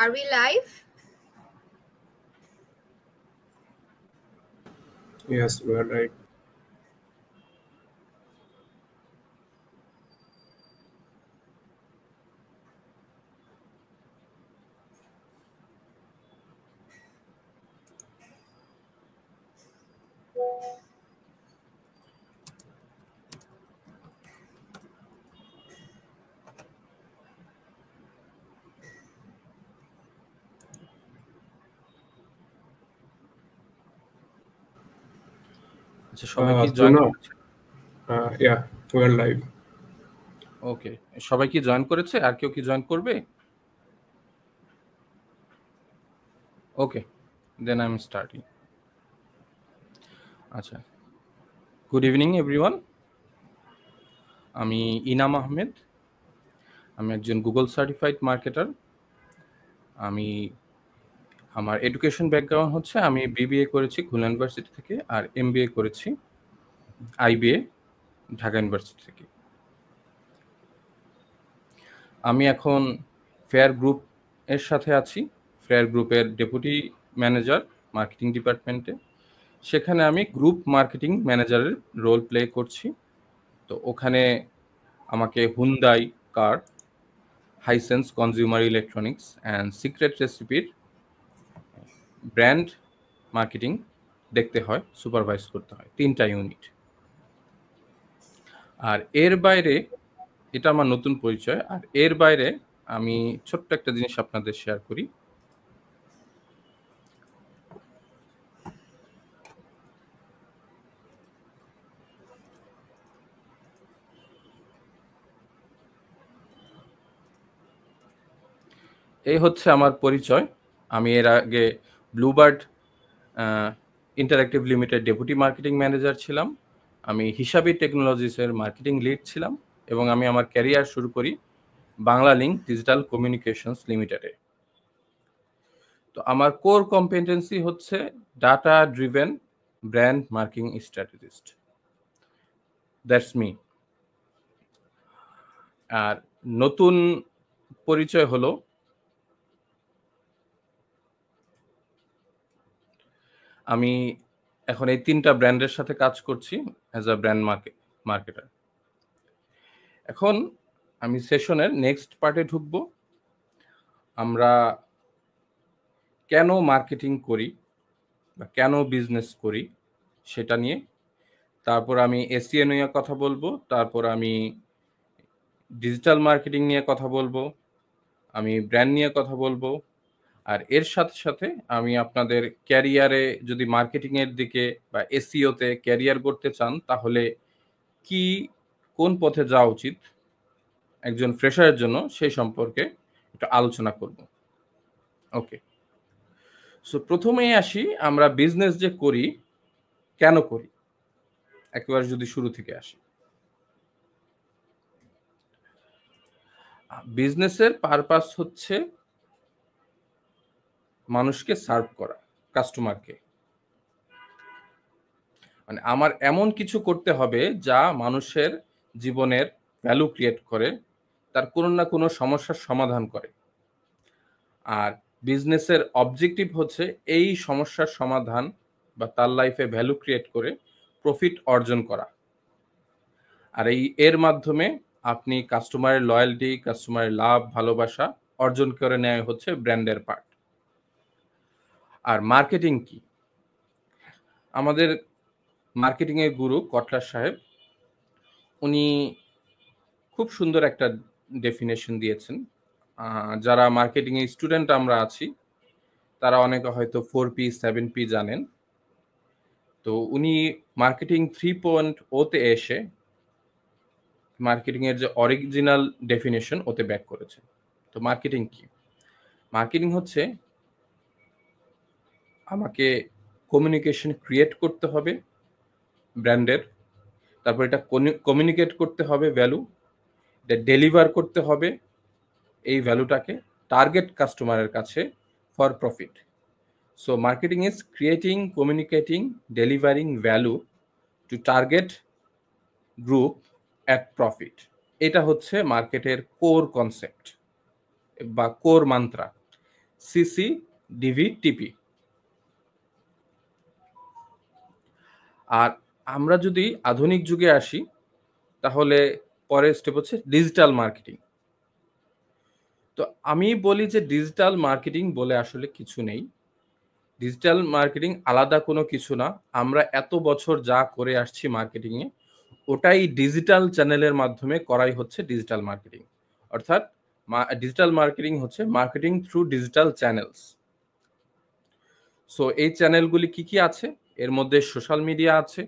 Are we live? Yes, we are right. আচ্ছা, সবাই কি So জয়েন now, করেছে? yeah, we are live. ওকে, সবাই কি জয়েন করেছে? আর কেউ কি জয়েন করবে? ওকে, দেন আই এম স্টার্টিং। আচ্ছা, গুড ইভিনিং এভরিওয়ান। আমি ইনাম আহমেদ। আমি একজন গুগল সার্টিফাইড মার্কেটার। আমার এডুকেশন ব্যাকগ্রাউন্ড হচ্ছে আমি বিবিএ করেছি খুলনা ইউনিভার্সিটি থেকে, আর এমবিএ করেছি আইবিএ ঢাকা ইউনিভার্সিটি থেকে। আমি এখন ফেয়ার গ্রুপ এর সাথে আছি, ফেয়ার গ্রুপের ডেপুটি ম্যানেজার মার্কেটিং ডিপার্টমেন্টে। সেখানে আমি গ্রুপ মার্কেটিং ম্যানেজারের রোল প্লে করছি। তো ওখানে আমাকে Hyundai car, Hisense consumer electronics and secret রেসিপির ব্র্যান্ড মার্কেটিং দেখতে হয়, সুপারভাইজ করতে হয়, 3টা ইউনিট। আর এর বাইরে, এটা আমার নতুন পরিচয়, আর এর বাইরে আমি ছোট্ট একটা জিনিস আপনাদের শেয়ার করি। এই হচ্ছে আমার পরিচয়। আমি এর আগে Bluebird interactive limited deputy marketing manager ছিলাম। আমি হিসাবি টেকনোলজিসের মার্কেটিং লিড ছিলাম, এবং আমি আমার ক্যারিয়ার শুরু করি বাংলা লিঙ্ক ডিজিটাল কমিউনিকেশনস লিমিটেডে। তো আমার কোর কম্পিটেন্সি হচ্ছে data driven brand marketing strategist. That's me. আর নতুন পরিচয় হলো আমি এখন এই 3টা ব্র্যান্ডের সাথে কাজ করছি অ্যাজ আ ব্র্যান্ড মার্কেটার। এখন আমি সেশনের নেক্সট পার্টে ঢুকবো। আমরা কেন মার্কেটিং করি বা কেন বিজনেস করি সেটা নিয়ে। তারপর আমি এসইও নিয়ে কথা বলবো, তারপর আমি ডিজিটাল মার্কেটিং নিয়ে কথা বলবো, আমি ব্র্যান্ড নিয়ে কথা বলবো। আর এর সাথে সাথে আমি আপনাদের ক্যারিয়ারে যদি মার্কেটিংয়ের দিকে বা এসইওতে ক্যারিয়ার করতে চান, তাহলে কোন পথে যাওয়া উচিত একজন ফ্রেশারের জন্য, সেই সম্পর্কে একটু আলোচনা করব। ওকে, সো প্রথমেই আসি, আমরা বিজনেস যে করি কেন করি, একেবারে যদি শুরু থেকে আসি। বিজনেসের পারপাস হচ্ছে মানুষকে সার্ভ করা, কাস্টমারকে। মানে আমার এমন কিছু করতে হবে যা মানুষের জীবনের ভ্যালু ক্রিয়েট করে, তার কোনো না কোনো সমস্যার সমাধান করে। আর বিজনেসের অবজেক্টিভ হচ্ছে এই সমস্যার সমাধান বা তার লাইফে ভ্যালু ক্রিয়েট করে প্রফিট অর্জন করা। আর এর মাধ্যমে আপনি কাস্টমারের লয়্যালটি, কাস্টমারের লাভ, ভালোবাসা অর্জন করে নেওয়া হচ্ছে ব্র্যান্ডের পার্ট। আর মার্কেটিং কি? আমাদের মার্কেটিংয়ের গুরু কটলার সাহেব, উনি খুব সুন্দর একটা ডেফিনেশন দিয়েছেন। যারা মার্কেটিংয়ে স্টুডেন্ট আমরা আছি, তারা অনেকে হয়তো 4P 7P জানেন। তো উনি মার্কেটিং 3.0-তে এসে মার্কেটিংয়ের যে অরিজিনাল ডেফিনেশন ওতে ব্যাক করেছে। তো মার্কেটিং কি? মার্কেটিং হচ্ছে আমাকে কমিউনিকেশন ক্রিয়েট করতে হবে ব্র্যান্ডের, তারপর এটা কমিউনিকেট করতে হবে ভ্যালু, এটা ডেলিভার করতে হবে এই ভ্যালুটাকে টার্গেট কাস্টমারের কাছে for profit. So marketing is creating, communicating, delivering value to target group at profit. এটা হচ্ছে মার্কেটের কোর কনসেপ্ট বা core mantra, CC, DV, TP. আর আমরা যদি আধুনিক যুগে আসি তাহলে পরের স্টেপ হচ্ছে ডিজিটাল মার্কেটিং। তো আমি বলি যে ডিজিটাল মার্কেটিং বলে আসলে কিছু নেই। ডিজিটাল মার্কেটিং আলাদা কোনো কিছু না। আমরা এত বছর যা করে আসছি মার্কেটিংয়ে, ওটাই ডিজিটাল চ্যানেলের মাধ্যমে করাই হচ্ছে ডিজিটাল মার্কেটিং। অর্থাৎ ডিজিটাল মার্কেটিং হচ্ছে marketing through digital channels. So এই চ্যানেলগুলি কি কি আছে? এর মধ্যে সোশ্যাল মিডিয়া আছে,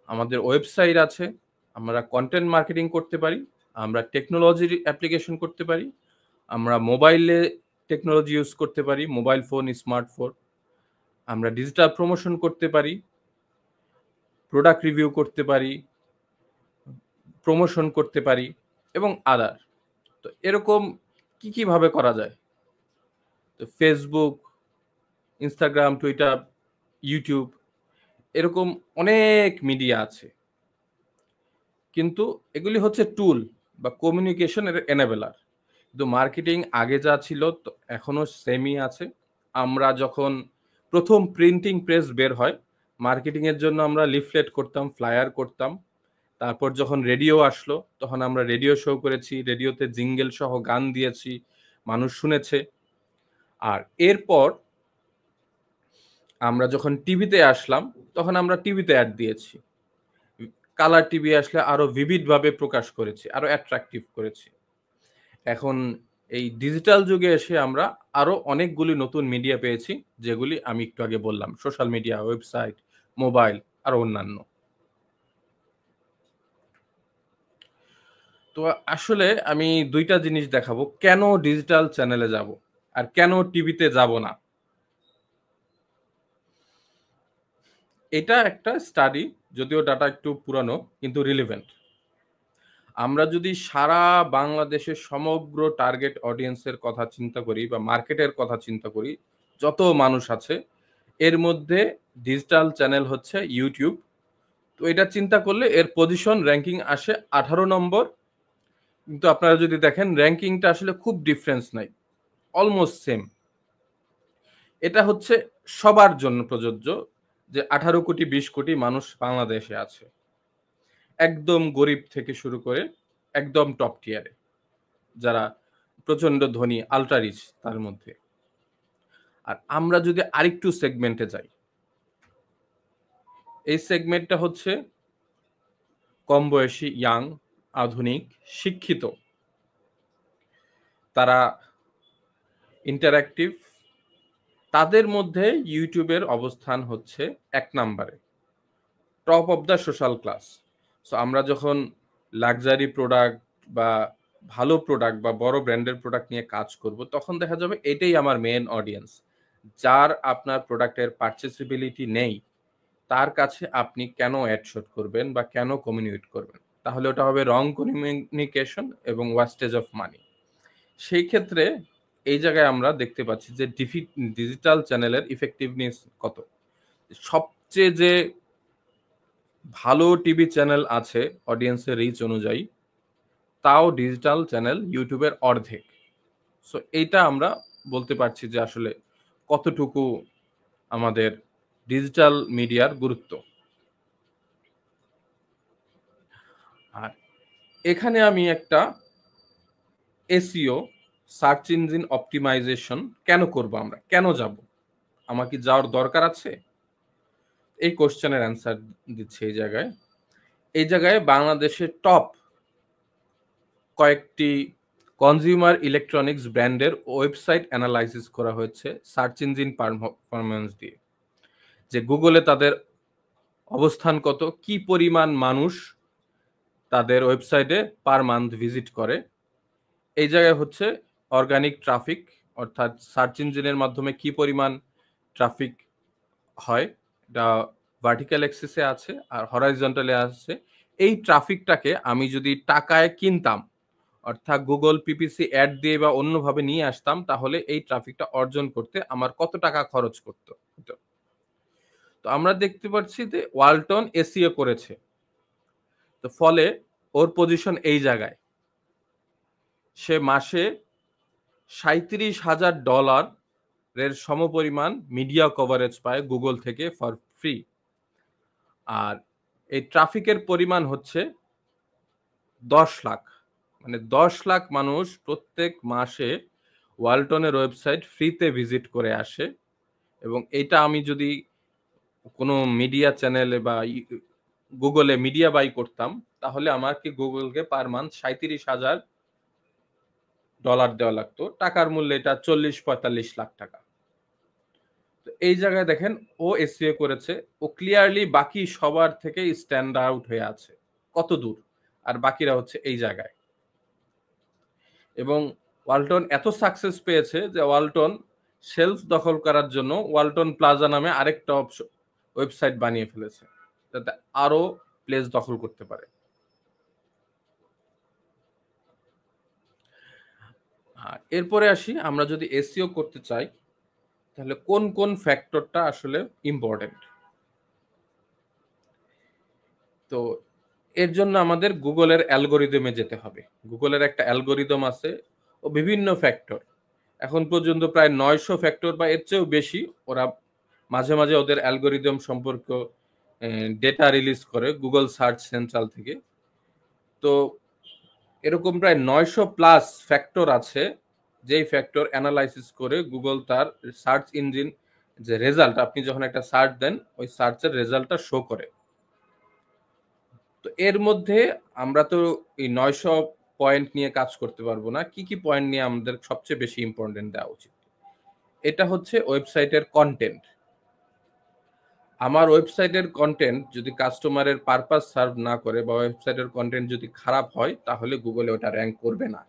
আমাদের ওয়েবসাইট আছে, আমরা কন্টেন্ট মার্কেটিং করতে পারি, আমরা টেকনোলজির অ্যাপ্লিকেশন করতে পারি, আমরা মোবাইলে টেকনোলজি ইউজ করতে পারি, মোবাইল ফোন, স্মার্টফোন, আমরা ডিজিটাল প্রমোশন করতে পারি, প্রোডাক্ট রিভিউ করতে পারি, প্রমোশন করতে পারি এবং আদার। তো এরকম কি কিভাবে করা যায়? তো ফেসবুক, ইনস্টাগ্রাম, টুইটার, ইউটিউব, এরকম অনেক মিডিয়া আছে, কিন্তু এগুলি হচ্ছে টুল বা কমিউনিকেশনের এনেবেলার। কিন্তু মার্কেটিং আগে যা ছিল এখনো সেমই আছে। আমরা যখন প্রথম প্রিন্টিং প্রেস বের হয়, মার্কেটিং এর জন্য আমরা লিফলেট করতাম, ফ্লায়ার করতাম। তারপর যখন রেডিও আসলো তখন আমরা রেডিও শো করেছি, রেডিওতে জিঙ্গেল সহ গান দিয়েছি, মানুষ শুনেছে। আর এরপর আমরা যখন টিভিতে আসলাম তখন আমরা টিভিতে অ্যাড দিয়েছি, কালার টিভি আসলে আরো ভিভিড ভাবে প্রকাশ করেছি, আরো অ্যাট্রাকটিভ করেছি। এখন এই ডিজিটাল যুগে এসে আমরা আরো অনেকগুলি নতুন মিডিয়া পেয়েছি, যেগুলি আমি একটু আগে বললাম, সোশ্যাল মিডিয়া, ওয়েবসাইট, মোবাইল আর অন্যান্য। তো আসলে আমি দুইটা জিনিস দেখাবো, কেন ডিজিটাল চ্যানেলে যাব আর কেন টিভিতে যাব না। এটা একটা স্টাডি, যদিও ডাটা একটু পুরানো কিন্তু রিলেভেন্ট। আমরা যদি সারা বাংলাদেশের সমগ্র টার্গেট অডিয়েন্সের কথা চিন্তা করি বা মার্কেটের কথা চিন্তা করি, যত মানুষ আছে এর মধ্যে ডিজিটাল চ্যানেল হচ্ছে ইউটিউব। তো এটা চিন্তা করলে এর পজিশন র্যাঙ্কিং আসে 18 নম্বর। কিন্তু আপনারা যদি দেখেন র্যাঙ্কিংটা আসলে খুব ডিফারেন্স নাই, অলমোস্ট সেম। এটা হচ্ছে সবার জন্য প্রযোজ্য যে 18 কোটি 20 কোটি মানুষ বাংলাদেশে আছে, একদম গরিব থেকে শুরু করে একদম টপ টিয়ারে, যারা প্রচন্ড ধনী, আলট্রা রিচ তার মধ্যে। আর আমরা যদি আরেকটু সেগমেন্টে যাই, এই সেগমেন্টটা হচ্ছে কম বয়সী, ইয়াং, আধুনিক, শিক্ষিত, তারা ইন্টারঅ্যাক্টিভ। তাদের মধ্যে ইউটিউবের অবস্থান হচ্ছে 1 নম্বরে, top of the social class. So আমরা যখন লাক্সারি প্রোডাক্ট বা ভালো প্রোডাক্ট বা বড় ব্র্যান্ডের প্রোডাক্ট নিয়ে কাজ করব, তখন দেখা যাবে এটাই আমার মেন অডিয়েন্স। যার আপনার প্রোডাক্টের পারচেসিবিলিটি নেই, তার কাছে আপনি কেন অ্যাড শট করবেন বা কেন কমিউনিকেট করবেন? তাহলে ওটা হবে রং কমিউনিকেশন এবং ওয়াস্টেজ অফ মানি। সেই ক্ষেত্রে এই জায়গায় আমরা দেখতে পাচ্ছি যে ডিজিটাল চ্যানেলের ইফেক্টিভনেস কত। সবচেয়ে যে ভালো টিভি চ্যানেল আছে অডিয়েন্সের রিচ অনুযায়ী, তাও ডিজিটাল চ্যানেল ইউটিউবের অর্ধেক। সো এইটা আমরা বলতে পারছি যে আসলে কতটুকু আমাদের ডিজিটাল মিডিয়ার গুরুত্ব। আর এখানে আমি একটা এসইও, সার্চ ইঞ্জিন অপটিমাইজেশন কেন করব, আমরা কেন যাব, আমার কি যাওয়ার দরকার আছে, এই কোশ্চেনের অ্যান্সার দিচ্ছে এই জায়গায় বাংলাদেশের টপ কয়েকটি কনজিউমার ইলেকট্রনিক্স ব্র্যান্ডের ওয়েবসাইট অ্যানালাইসিস করা হয়েছে সার্চ ইঞ্জিন পারফরম্যান্স দিয়ে, যে গুগলে তাদের অবস্থান কত, কি পরিমাণ মানুষ তাদের ওয়েবসাইটে পার মান্থ ভিজিট করে। এই জায়গায় হচ্ছে অর্গানিক ট্রাফিক, অর্থাৎ সার্চ ইঞ্জিনের মাধ্যমে কি পরিমাণ ট্রাফিক হয়, এটা ভার্টিক্যাল অ্যাক্সিসে আছে আর হরাইজন্টালে আছে। এই ট্রাফিকটাকে আমি যদি টাকায় কিনতাম, অর্থাৎ গুগল পিপিসি অ্যাড দিয়ে বা অন্যভাবে নিয়ে আসতাম, তাহলে এই ট্রাফিকটা অর্জন করতে আমার কত টাকা খরচ করতে হতো। তো আমরা দেখতে পাচ্ছি যে ওয়ালটন এসইও করেছে, তো ফলে ওর পজিশন এই জায়গায়, সে মাসে $37,000 সমপরিমাণ মিডিয়া কভারেজ পায় গুগল থেকে ফর ফ্রি। আর এই ট্রাফিকের পরিমাণ হচ্ছে 10 লাখ, মানে 10 লাখ মানুষ প্রত্যেক মাসে ওয়ালটনের ওয়েবসাইট ফ্রিতে ভিজিট করে আসে। এবং এটা আমি যদি কোনো মিডিয়া চ্যানেলে বা গুগলে মিডিয়া বাই করতাম, তাহলে আমাকে গুগলকে পার মান্থ $37,000 দেওয়া লাগতো। টাকার মূল্যে এটা 40-45 লাখ টাকা। তো এই জায়গায় দেখেন ও এসইও করেছে, ও ক্লিয়ারলি বাকি সবার থেকে স্ট্যান্ড আউট হয়ে আছে কত দূর, আর বাকিরা হচ্ছে এই জায়গায়। এবং ওয়ালটন এত সাকসেস পেয়েছে যে ওয়ালটন শেলফ দখল করার জন্য ওয়ালটন প্লাজা নামে আরেকটা ওয়েবসাইট বানিয়ে ফেলেছে, যাতে আরো প্লেস দখল করতে পারে। আর এরপরে আসি, আমরা যদি এসইও করতে চাই তাহলে কোন কোন ফ্যাক্টরটা আসলে ইম্পর্টেন্ট। তো এর জন্য আমাদের গুগলের অ্যালগোরিদমে যেতে হবে। গুগলের একটা অ্যালগোরিদম আছে ও বিভিন্ন ফ্যাক্টর, এখন পর্যন্ত প্রায় 900 ফ্যাক্টর বা এর চেয়েও বেশি। ওরা মাঝে মাঝে ওদের অ্যালগোরিদম সম্পর্ক ডেটা রিলিজ করে গুগল সার্চ সেন্ট্রাল থেকে। তো এরকম প্রায় 900+ ফ্যাক্টর আছে, যেই ফ্যাক্টর অ্যানালাইসিস করে গুগল তার সার্চ ইঞ্জিন যে রেজাল্ট, আপনি যখন একটা সার্চ দেন ওই সার্চের রেজাল্টটা শো করে। তো এর মধ্যে আমরা তো এই 900 পয়েন্ট নিয়ে কাজ করতে পারবো না, কি কি পয়েন্ট নিয়ে আমাদের সবচেয়ে বেশি ইম্পর্টেন্ট দেওয়া উচিত। এটা হচ্ছে ওয়েবসাইটের কন্টেন্ট। আমার ওয়েবসাইটের কন্টেন্ট যদি কাস্টমারের পারপাস সার্ভ না করে বা ওয়েবসাইটের কন্টেন্ট যদি খারাপ হয়, তাহলে গুগলে ওটা র্যাঙ্ক করবে না।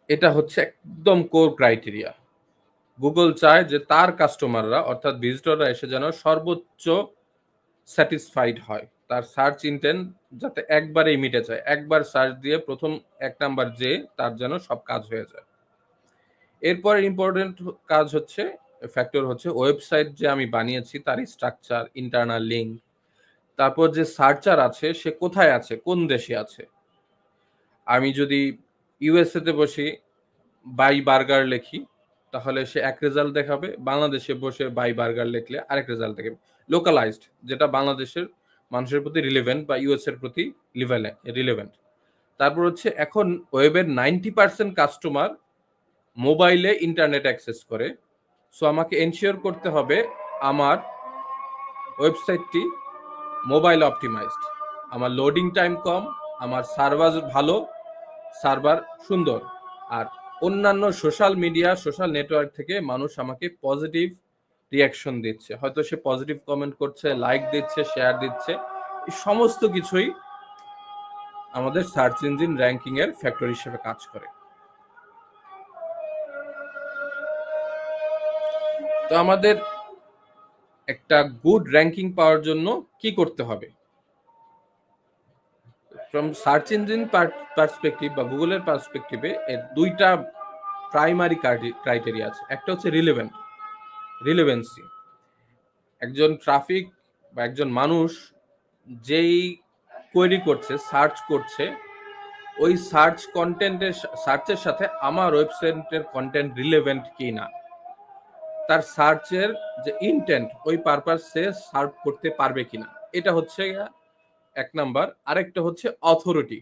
এটা হচ্ছে একদম কোর ক্রাইটেরিয়া। গুগল চায় যে তার কাস্টমাররা অর্থাৎ ভিজিটররা এসে যেন সর্বোচ্চ স্যাটিসফাইড হয়, তার সার্চ ইন্টেন্ট যাতে একবারেই মিটে যায়, একবার সার্চ দিয়ে প্রথম 1 নাম্বার যে তার যেন সব কাজ হয়ে যায়। এরপর ইম্পর্টেন্ট কাজ হচ্ছে ফ্যাক্টর হচ্ছে ওয়েবসাইট যে আমি বানিয়েছি তার স্ট্রাকচার, ইন্টারনাল লিঙ্ক, তারপর যে সার্চার আছে সে কোথায় আছে, কোন দেশে আছে। আমি যদি ইউএসএ তে বসি বাই বার্গার লিখি তাহলে সে এক রেজাল্ট দেখাবে, বাংলাদেশে বসে বাই বার্গার লিখলে আরেক রেজাল্ট দেখাবে, লোকালাইজড, যেটা বাংলাদেশের মানুষের প্রতি রিলেভেন্ট বা ইউএস এর প্রতি রিলেভেন্ট। তারপর হচ্ছে এখন ওয়েবের 90% কাস্টমার মোবাইলে ইন্টারনেট অ্যাক্সেস করে। সো আমাকে এনশিওর করতে হবে আমার ওয়েবসাইটটি মোবাইল অপটিমাইজড, আমার লোডিং টাইম কম, আমার সার্ভার ভালো, সার্ভার সুন্দর, আর অন্যান্য সোশ্যাল মিডিয়া, সোশ্যাল নেটওয়ার্ক থেকে মানুষ আমাকে পজিটিভ রিয়াকশন দিচ্ছে, হয়তো সে পজিটিভ কমেন্ট করছে, লাইক দিচ্ছে, শেয়ার দিচ্ছে। এই সমস্ত কিছুই আমাদের সার্চ ইঞ্জিন র্যাঙ্কিং এর ফ্যাক্টর হিসেবে কাজ করে। তো আমাদের একটা গুড র্যাঙ্কিং পাওয়ার জন্য কি করতে হবে? ফ্রম সার্চ ইঞ্জিন পার্সপেক্টিভ বা গুগলের পার্সপেক্টিভে এর দুইটা প্রাইমারি ক্রাইটেরিয়া আছে। একটা হচ্ছে রিলেভেন্সি। একজন ট্রাফিক বা একজন মানুষ যেই কোয়েরি করছে, সার্চ করছে, ওই সার্চ কন্টেন্টের সার্চের সাথে আমার ওয়েবসাইটের কন্টেন্ট রিলেভেন্ট কি না, তার সার্চের যে ইনটেন্ট ওই পারপাসে সার্ভ করতে পারবে কিনা, এটা হচ্ছে 1 নাম্বার। আরেকটা হচ্ছে অথরিটি,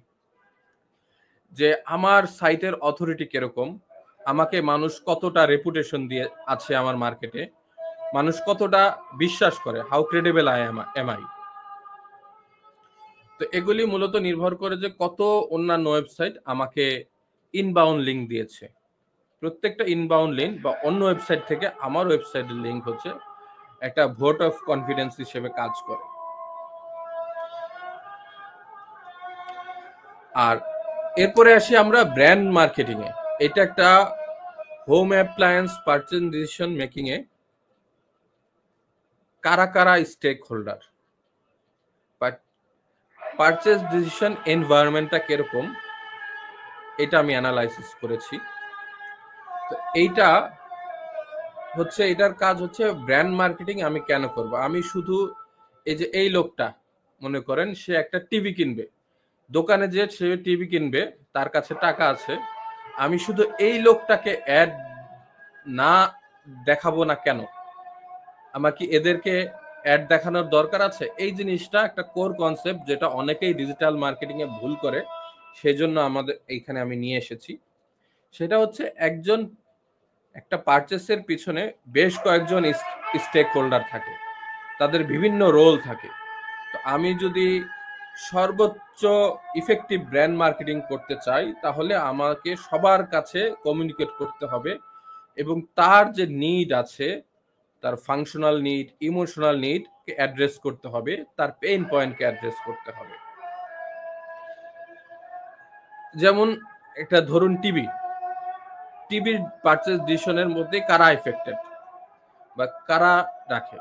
যে আমার সাইটের অথরিটি কিরকম, আমাকে মানুষ কতটা রেপুটেশন দিয়ে আছে আমার মার্কেটে, মানুষ কতটা বিশ্বাস করে, হাউ ক্রেডিবল এম আই। তো এগুলি মূলত নির্ভর করে যে কত অন্যান্য ওয়েবসাইট আমাকে ইনবাউন্ড লিঙ্ক দিয়েছে। প্রত্যেকটা ইনবাউন্ড লিঙ্ক বা অন্য ওয়েবসাইট থেকে আমার ওয়েবসাইটের লিঙ্ক হচ্ছে একটা ভোট অফ কনফিডেন্স হিসেবে কাজ করে। আর এরপরে আসি আমরা ব্র্যান্ড মার্কেটিং এ। এটা একটা home appliance purchase decision making এ কারা কারা stakeholder, but purchase decision এনভায়রনমেন্টটা কিরকম এটা আমি অ্যানালাইসিস করেছি। তো এইটা হচ্ছে, এটার কাজ হচ্ছে ব্র্যান্ড মার্কেটিং আমি কেন করব। আমি শুধু এই যে এই লোকটা মনে করেন সে একটা টিভি কিনবে, দোকানে যে সে টিভি কিনবে, তার কাছে টাকা আছে, আমি শুধু এই লোকটাকে অ্যাড না দেখাবো না কেন? আমার কি এদেরকে অ্যাড দেখানোর দরকার আছে? এই জিনিসটা একটা কোর কনসেপ্ট যেটা অনেকেই ডিজিটাল মার্কেটিং এ ভুল করে, সেজন্য আমাদের এইখানে আমি নিয়ে এসেছি। সেটা হচ্ছে একটা পারচেসের পিছনে বেশ কয়েকজন স্টেক হোল্ডার থাকে, তাদের বিভিন্ন রোল থাকে। তো আমি যদি সর্বোচ্চ ইফেক্টিভ ব্র্যান্ড মার্কেটিং করতে চাই, তাহলে আমাকে সবার কাছে কমিউনিকেট করতে হবে এবং তার যে নিড আছে, তার ফাংশনাল নিড, ইমোশনাল নিড কে অ্যাড্রেস করতে হবে, তার পেইন পয়েন্টকে অ্যাড্রেস করতে হবে। যেমন একটা ধরুন টিভির পারচেজ ডিসিশনের মধ্যে কারা এফেক্টেড বা কারা রাখে।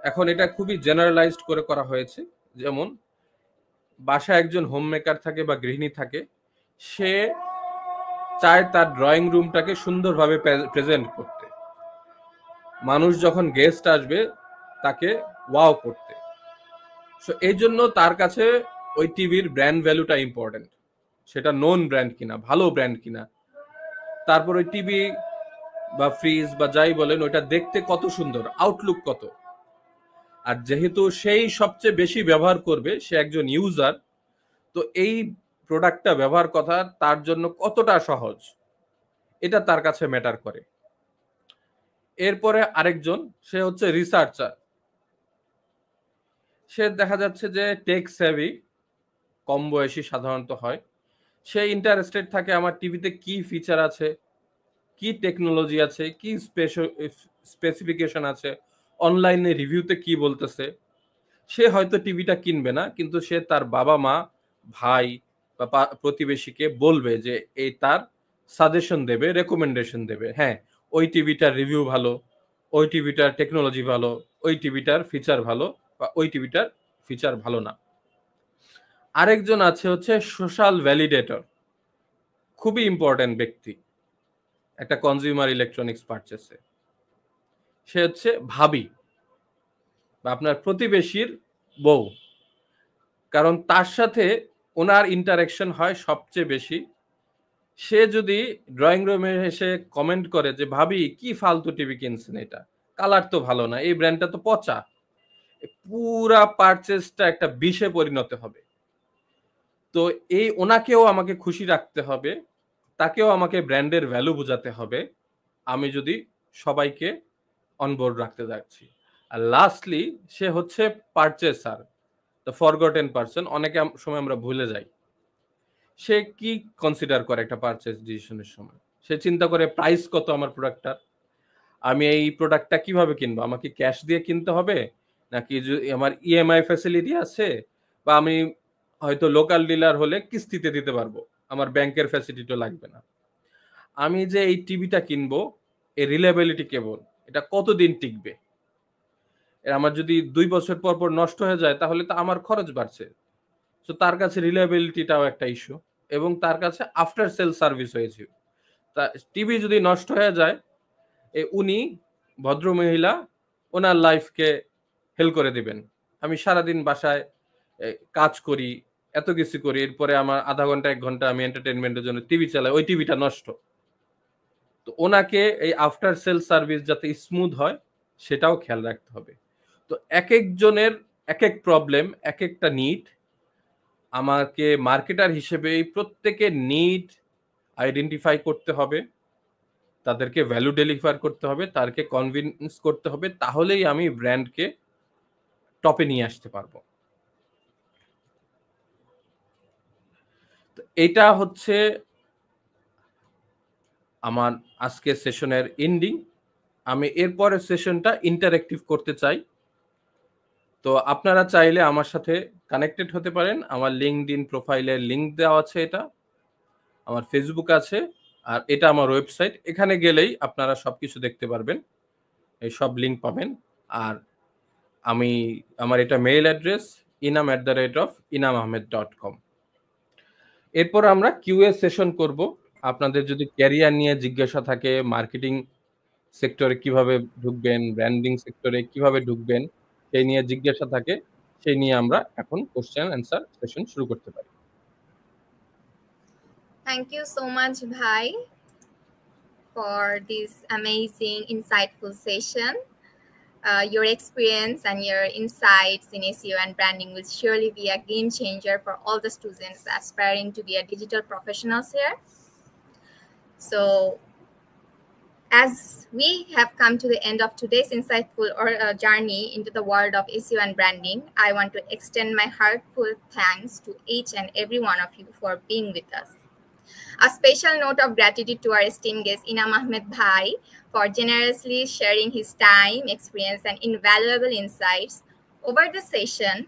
এখন এটা খুবই জেনারেলাইজড করে করা হয়েছে। যেমন বাসায় একজন হোম মেকার থাকে বা গৃহিণী থাকে, সে চায় তার ড্রয়িং রুমটাকে সুন্দরভাবে প্রেজেন্ট করতে, মানুষ যখন গেস্ট আসবে তাকে ওয়াও করতে। সো এই জন্য তার কাছে ওই টিভির ব্র্যান্ড ভ্যালুটা ইম্পর্টেন্ট, সেটা নোন ব্র্যান্ড কিনা, ভালো ব্র্যান্ড কিনা। তারপর ওই টিভি বা ফ্রিজ বা যাই বলেন, ওইটা দেখতে কত সুন্দর, আউটলুক কত। আর যেহেতু সেই সবচেয়ে বেশি ব্যবহার করবে, সে একজন ইউজার, তো এই প্রোডাক্টটা ব্যবহার করা তার জন্য কতটা সহজ, এটা তার কাছে ম্যাটার করে। এরপরে আরেকজন, সে হচ্ছে রিসার্চার। সে দেখা যাচ্ছে যে টেক সেভি, কম বয়সী সাধারণত হয়। সে ইন্টারেস্টেড থাকে আমার টিভিতে কি ফিচার আছে, কি টেকনোলজি আছে, কি স্পেসিফিকেশন আছে, অনলাইনে রিভিউতে কি বলতেছে। সে হয়তো টিভিটা কিনবে না, কিন্তু সে তার বাবা মা, ভাই বা প্রতিবেশীকে বলবে যে এই তার সাজেশন দেবে, রেকমেন্ডেশন দেবে, হ্যাঁ ওই টিভিটার রিভিউ ভালো, ওই টিভিটার টেকনোলজি ভালো, ওই টিভিটার ফিচার ভালো, বা ওই টিভিটার ফিচার ভালো না। আরেকজন আছে হচ্ছে সোশ্যাল ভ্যালিডেটর, খুবই ইম্পর্টেন্ট ব্যক্তি একটা কনজিউমার ইলেকট্রনিক্স পারচেসে। সে হচ্ছে ভাবি বা আপনার প্রতিবেশীর বউ, কারণ তার সাথে ওনার ইন্টারেকশন হয় সবচেয়ে বেশি। সে যদি ড্রয়িং রুমে এসে কমেন্ট করে যে ভাবি কি ফালতু টিভি কিনছেন, এটা কালার তো ভালো না, এই ব্র্যান্ডটা তো পচা, পুরা পারচেসটা একটা বিষে পরিণত হবে। তো এই ওনাকেও আমাকে খুশি রাখতে হবে, তাকেও আমাকে ব্র্যান্ডের ভ্যালু বোঝাতে হবে, আমি যদি সবাইকে অনবোর্ড রাখতে যাচ্ছি। আর লাস্টলি সে হচ্ছে পারচেসার, দ্য ফরগটেন পারসন। অনেকে সময় আমরা ভুলে যাই। সে কি কনসিডার করে একটা পারচেস ডিসিশনের সময়? সে চিন্তা করে প্রাইস কত আমার প্রোডাক্টটার, আমি এই প্রোডাক্টটা কিভাবে কিনবো, আমাকে ক্যাশ দিয়ে কিনতে হবে নাকি আমার ইএমআই ফ্যাসিলিটি আছে, বা আমি হয়তো লোকাল ডিলার হলে কিস্তিতে দিতে পারবো, আমার ব্যাংকের ফ্যাসিলিটিও লাগবে না। আমি যে এই টিভিটা কিনবো, এর রিলায়েবিলিটি কেমন, এটা কতদিন টিকবে, আমার যদি 2 বছর পর পর নষ্ট হয়ে যায় তাহলে তো আমার খরচ বাড়ছে। তো তার কাছে রিলায়েবিলিটিটাও একটা ইস্যু, এবং তার কাছে আফটার সেল সার্ভিস হয়েছে। তা টিভি যদি নষ্ট হয়ে যায়, উনি ভদ্র মহিলা ওনার লাইফকে হেল করে দিবেন। আমি সারাদিন বাসায় কাজ করি, এত কিছু করি, এরপরে আমার আধা ঘন্টা 1 ঘন্টা আমি এন্টারটেনমেন্টের জন্য টিভি চালাই, ওই টিভিটা নষ্ট। তো ওনাকে এই আফটার সেল সার্ভিস যাতে স্মুথ হয় সেটাও খেয়াল রাখতে হবে। তো এক একজনের এক এক প্রবলেম, এক একটা নিড। আমাকে মার্কেটার হিসেবে এই প্রত্যেকের নিড আইডেন্টিফাই করতে হবে, তাদেরকে ভ্যালু ডেলিভার করতে হবে, তাদেরকে কনভিন্স করতে হবে, তাহলেই আমি ব্র্যান্ডকে টপে নিয়ে আসতে পারবো। তো এটা হচ্ছে আমার আজকের সেশনের এন্ডিং। আমি এরপরের সেশনটা ইন্টারেক্টিভ করতে চাই। তো আপনারা চাইলে আমার সাথে কানেক্টেড হতে পারেন। আমার লিঙ্কডইন প্রোফাইলের লিঙ্ক দেওয়া আছে, এটা আমার ফেসবুক আছে, আর এটা আমার ওয়েবসাইট। এখানে গেলেই আপনারা সবকিছু দেখতে পারবেন, এই সব লিঙ্ক পাবেন। আর আমার এটা মেইল অ্যাড্রেস inam@inamahmed.com। এরপর আমরা কিউএ সেশন করব। আপনাদের যদি ক্যারিয়ার নিয়ে জিজ্ঞাসা থাকে, মার্কেটিং সেক্টরে কিভাবে ঢুকবেন, ব্র্যান্ডিং সেক্টরে কিভাবে ঢুকবেন, সেই নিয়ে জিজ্ঞাসা থাকে, সেই নিয়ে আমরা এখন কোশ্চেন অ্যান্সার সেশন শুরু করতে পারি। Thank you so much, Bhai, for this amazing, insightful session. Your experience and your insights in SEO and branding will surely be a game changer for all the students aspiring to be a digital professionals here. So, as we have come to the end of today's insightful journey into the world of SEO and branding, I want to extend my heartfelt thanks to each and every one of you for being with us. A special note of gratitude to our esteemed guest Inam Ahmed Bhai for generously sharing his time, experience, and invaluable insights. Over the session,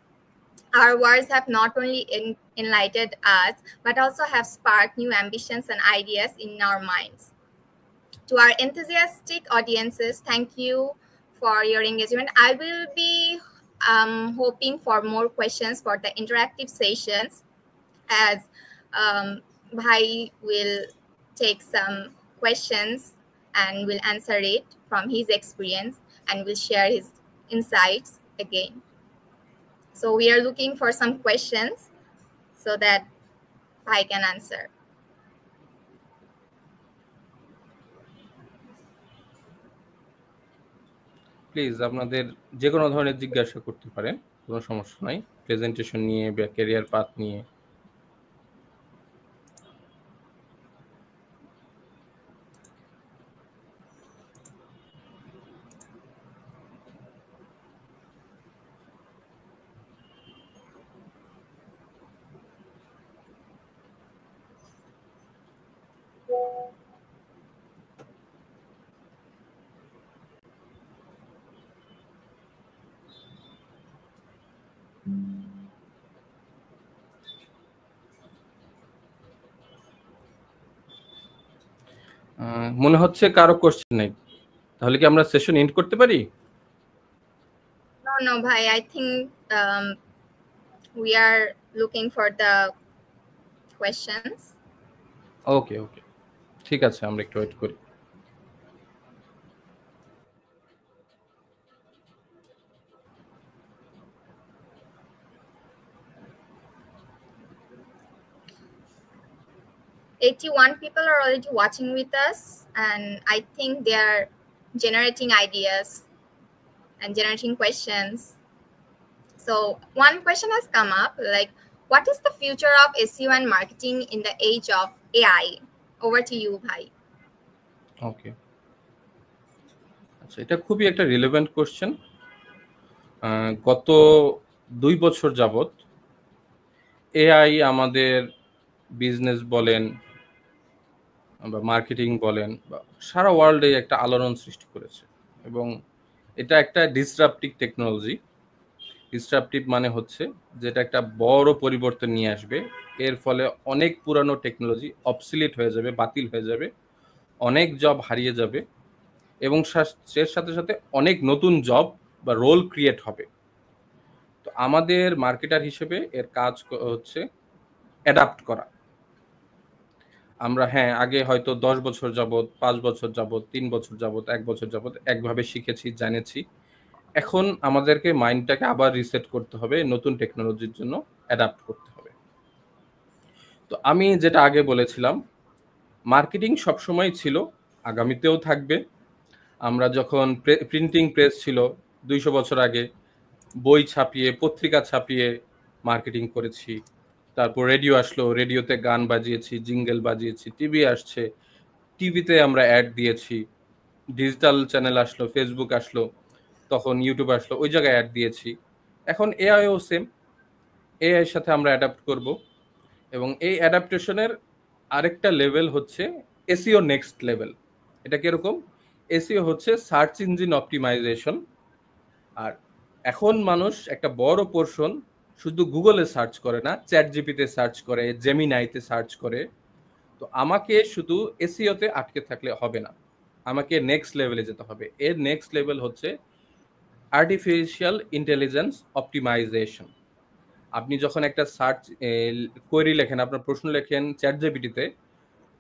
our words have not only enlightened us, but also have sparked new ambitions and ideas in our minds. To our enthusiastic audiences, thank you for your engagement. I will be hoping for more questions for the interactive sessions, as Bhai will take some questions and will answer it from his experience and will share his insights again. So we are looking for some questions so that Bhai can answer. Please আপনাদের যে কোনো ধরনের জিজ্ঞাসা করতে পারেন, কোনো সমস্যা নাই। প্রেজেন্টেশন নিয়ে বা ক্যারিয়ার পাথ নিয়ে। মনে হচ্ছে কারো কোশ্চেন নেই, তাহলে কি আমরা সেশন এন্ড করতে পারি? No, Bhai, I think we are looking for the questions. ওকে, ঠিক আছে, আমরা একটু ওয়েট করি। "81 people are already watching with us, and I think they are generating ideas and generating questions. So one question has come up, like, what is the future of SEO and marketing in the age of AI? Over to you, Bhai. ওকে, আচ্ছা, এটা খুবই একটা relevant question. গত 2 বছর যাবত AI আমাদের business বলেন বা মার্কেটিং বলেন বা সারা ওয়ার্ল্ডে একটা আলোড়ন সৃষ্টি করেছে, এবং এটা একটা ডিসরাপটিভ টেকনোলজি। ডিসরাপটিভ মানে হচ্ছে যেটা একটা বড় পরিবর্তন নিয়ে আসবে। এর ফলে অনেক পুরানো টেকনোলজি অবসলিট হয়ে যাবে, বাতিল হয়ে যাবে, অনেক জব হারিয়ে যাবে, এবং এর সাথে সাথে অনেক নতুন জব বা রোল ক্রিয়েট হবে। তো আমাদের মার্কেটার হিসেবে এর কাজ হচ্ছে অ্যাডাপ্ট করা। আমরা আগে হয়তো 10 বছর যাবত, 5 বছর যাবত, 3 বছর যাবত, 1 বছর যাবত একভাবে শিখেছি, জেনেছি। এখন আমাদেরকে মাইন্ডটাকে আবার রিসেট করতে হবে, নতুন টেকনোলজির জন্য অ্যাডাপ্ট করতে হবে। তো আমি যেটা আগে বলেছিলাম, মার্কেটিং সবসময় ছিল, আগামীতেও থাকবে। আমরা যখন প্রিন্টিং প্রেস ছিল 200 বছর আগে, বই ছাপিয়ে, পত্রিকা ছাপিয়ে মার্কেটিং করেছি। তারপর রেডিও আসলো, রেডিওতে গান বাজিয়েছি, জিঙ্গেল বাজিয়েছি। টিভি আসছে, টিভিতে আমরা অ্যাড দিয়েছি। ডিজিটাল চ্যানেল আসলো, ফেসবুক আসলো, তখন ইউটিউব আসলো, ওই জায়গায় অ্যাড দিয়েছি। এখন এআইও সেম, এআই এর সাথে আমরা অ্যাডাপ্ট করব, এবং এই অ্যাডাপ্টেশনের আরেকটা লেভেল হচ্ছে এসইও নেক্সট লেভেল। এটা কিরকম? এসইও হচ্ছে সার্চ ইঞ্জিন অপটিমাইজেশন। আর এখন মানুষ একটা বড় পোর্শন শুধু গুগলে সার্চ করে না, চ্যাট জিপিতে সার্চ করে, জেমিনাইতে সার্চ করে। তো আমাকে শুধু এসইওতে আটকে থাকলে হবে না, আমাকে নেক্সট লেভেলে যেতে হবে। এর নেক্সট লেভেল হচ্ছে আর্টিফিশিয়াল ইন্টেলিজেন্স অপটিমাইজেশন। আপনি যখন একটা সার্চ কোয়েরি লেখেন, আপনার প্রশ্ন লেখেন চ্যাট জিপিটিতে,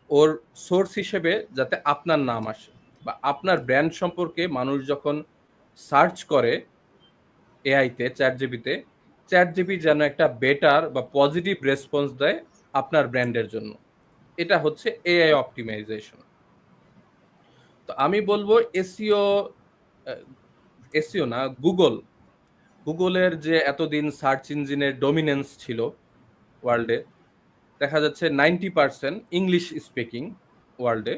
ওর সোর্স হিসেবে যাতে আপনার নাম আসে, বা আপনার ব্র্যান্ড সম্পর্কে মানুষ যখন সার্চ করে এআইতে, চ্যাট জিপি যেন একটা বেটার বা পজিটিভ রেসপন্স দেয় আপনার ব্র্যান্ডের জন্য। এটা হচ্ছে এআই অপটিমাইজেশন। তো আমি বলবো এসইও না, গুগলের যে এতদিন সার্চ ইঞ্জিনের ডমিনেন্স ছিল ওয়ার্ল্ডে, দেখা যাচ্ছে 90% ইংলিশ স্পিকিং ওয়ার্ল্ডে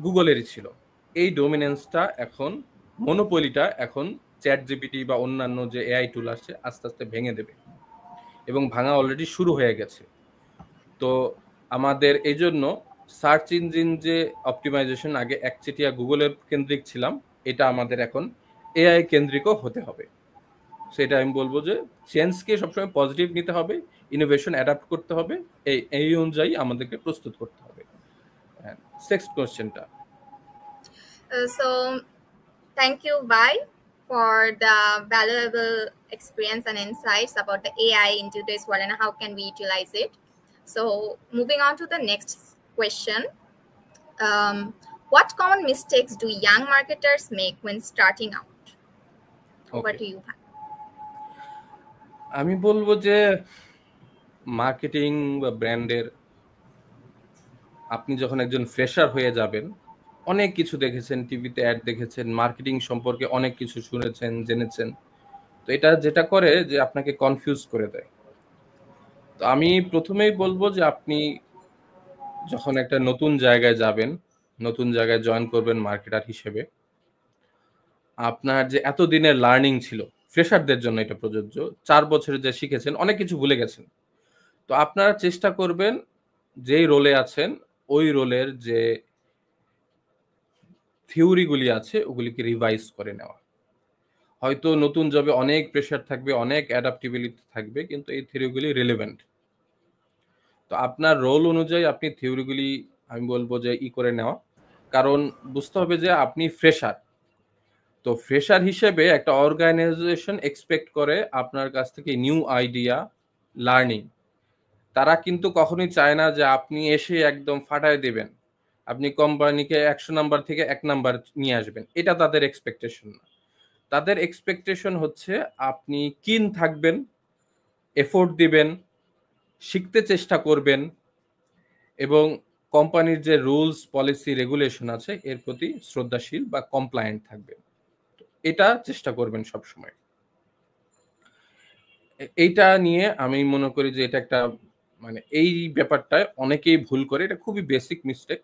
গুগলেরই ছিল। এই ডমিনেন্সটা এখন, মনোপলিটা এখন চ্যাট জিপিটি বা অন্যান্য যে এআই টুল আসছে আস্তে আস্তে ভেঙে দেবে, এবং ভাঙা অলরেডি শুরু হয়ে গেছে। তো আমাদের এই জন্য সার্চ ইঞ্জিন যে অপটিমাইজেশন, আগে একচেটিয়া গুগলের কেন্দ্রিক ছিলাম, এটা আমাদের এখন এআই কেন্দ্রিকও হতে হবে। সেটা আমি বলবো যে চেঞ্জকে সবসময় পজিটিভ নিতে হবে, ইনোভেশন অ্যাডাপ্ট করতে হবে, এই অনুযায়ী আমাদেরকে প্রস্তুত করতে হবে। নেক্সট কোশ্চেনটা। So thank you, Vai, for the valuable experience and insights about the AI in today's world and how can we utilize it. So moving on to the next question. What common mistakes do young marketers make when starting out? Over to you, Vai. আমি বলবো যে marketing বা ব্র্যান্ডের, আপনি যখন একজন fresher হয়ে যাবেন, অনেক কিছু দেখেছেন, টিভিতে অ্যাড দেখেছেন, মার্কেটিং সম্পর্কে অনেক কিছু শুনেছেন, জেনেছেন। তো এটা যেটা করে যে আপনাকে কনফিউজ করে দেয়। তো আমি প্রথমেই বলবো যে আপনি যখন একটা নতুন জায়গায় যাবেন, নতুন জায়গায় জয়েন করবেন মার্কেটার হিসেবে, আপনার যে এতদিনের লার্নিং ছিল, ফ্রেশারদের জন্য এটা প্রযোজ্য, 4 বছরে যে শিখেছেন, অনেক কিছু ভুলে গেছেন। তো আপনারা চেষ্টা করবেন যেই রোলে আছেন ওই রোলের যে থিওরিগুলি আছে ওগুলিকে রিভাইজ করে নেওয়া। হয়তো নতুন জবে অনেক প্রেশার থাকবে, অনেক অ্যাডাপ্টিবিলিটি থাকবে, কিন্তু এই থিওরিগুলি রিলেভেন্ট। তো আপনার রোল অনুযায়ী আপনি থিওরিগুলি, আমি বলবো যে করে নেওয়া। কারণ বুঝতে হবে যে আপনি ফ্রেশার। তো ফ্রেশার হিসেবে একটা অর্গানাইজেশন এক্সপেক্ট করে আপনার কাছ থেকে নিউ আইডিয়া, লার্নিং। তারা কিন্তু কখনোই চায় না যে আপনি এসে একদম ফাটায় দেবেন, আপনি কোম্পানিকে 100 নাম্বার থেকে 1 নাম্বার নিয়ে আসবেন। এটা তাদের এক্সপেকটেশন না। তাদের এক্সপেকটেশন হচ্ছে আপনি কিন থাকবেন, এফোর্ট দিবেন, শিখতে চেষ্টা করবেন, এবং কোম্পানির যে রুলস, পলিসি, রেগুলেশন আছে এর প্রতি শ্রদ্ধাশীল বা কমপ্লায়েন্ট থাকবেন। এটা চেষ্টা করবেন সবসময়। এইটা নিয়ে আমি মনে করি যে এটা একটা, মানে এই ব্যাপারটায় অনেকেই ভুল করে, এটা খুবই বেসিক মিস্টেক।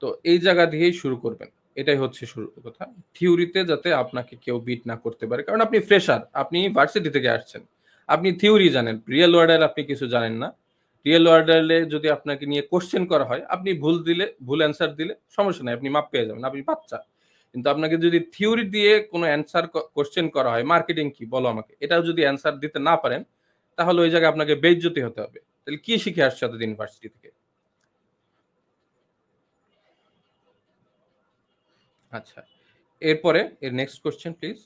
তো এই জায়গা দিয়েই শুরু করবেন, এটাই হচ্ছে শুরুর কথা। থিওরিতে যাতে আপনাকে কেউ বিট না করতে পারে, কারণ আপনি ফ্রেশার, আপনি ভার্সিটি থেকে আসছেন, আপনি থিওরি জানেন, রিয়েল ওয়ার্ল্ডে আপনি কিছু জানেন না। রিয়েল ওয়ার্ল্ডে যদি আপনাকে নিয়ে কোশ্চেন করা হয়, আপনি ভুল অ্যান্সার দিলে সমস্যা নাই, আপনি মাপ পেয়ে যাবেন, আপনি বাচ্চা। কিন্তু আপনাকে যদি থিওরি দিয়ে কোনো অ্যান্সার কোশ্চেন করা হয়, মার্কেটিং কি বলো আমাকে, এটাও যদি অ্যান্সার দিতে না পারেন, তাহলে ওই জায়গায় আপনাকে বেইজ্জতি হতে হবে। তাহলে কি শিখে আসছে এতদিন ইউনিভার্সিটি থেকে? আচ্ছা, এরপরে এর নেক্সট কোশ্চেন প্লিজ।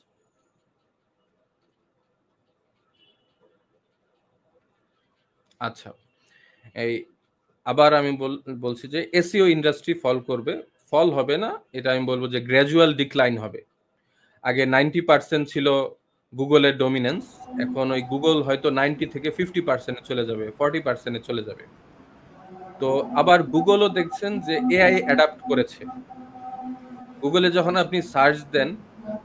আচ্ছা, এই আবার আমি বলছি যে এসইও ইন্ডাস্ট্রি ফল হবে না, এটা আমি বলবো যে গ্র্যাজুয়াল ডিক্লাইন হবে। আগে 90% ছিল গুগলের ডমিনেন্স, এখন ওই গুগল হয়তো 90 থেকে 50% চলে যাবে, 40% চলে যাবে। তো আবার গুগলও দেখছেন যে এআই অ্যাডাপ্ট করেছে। গুগলে যখন আপনি সার্চ দেন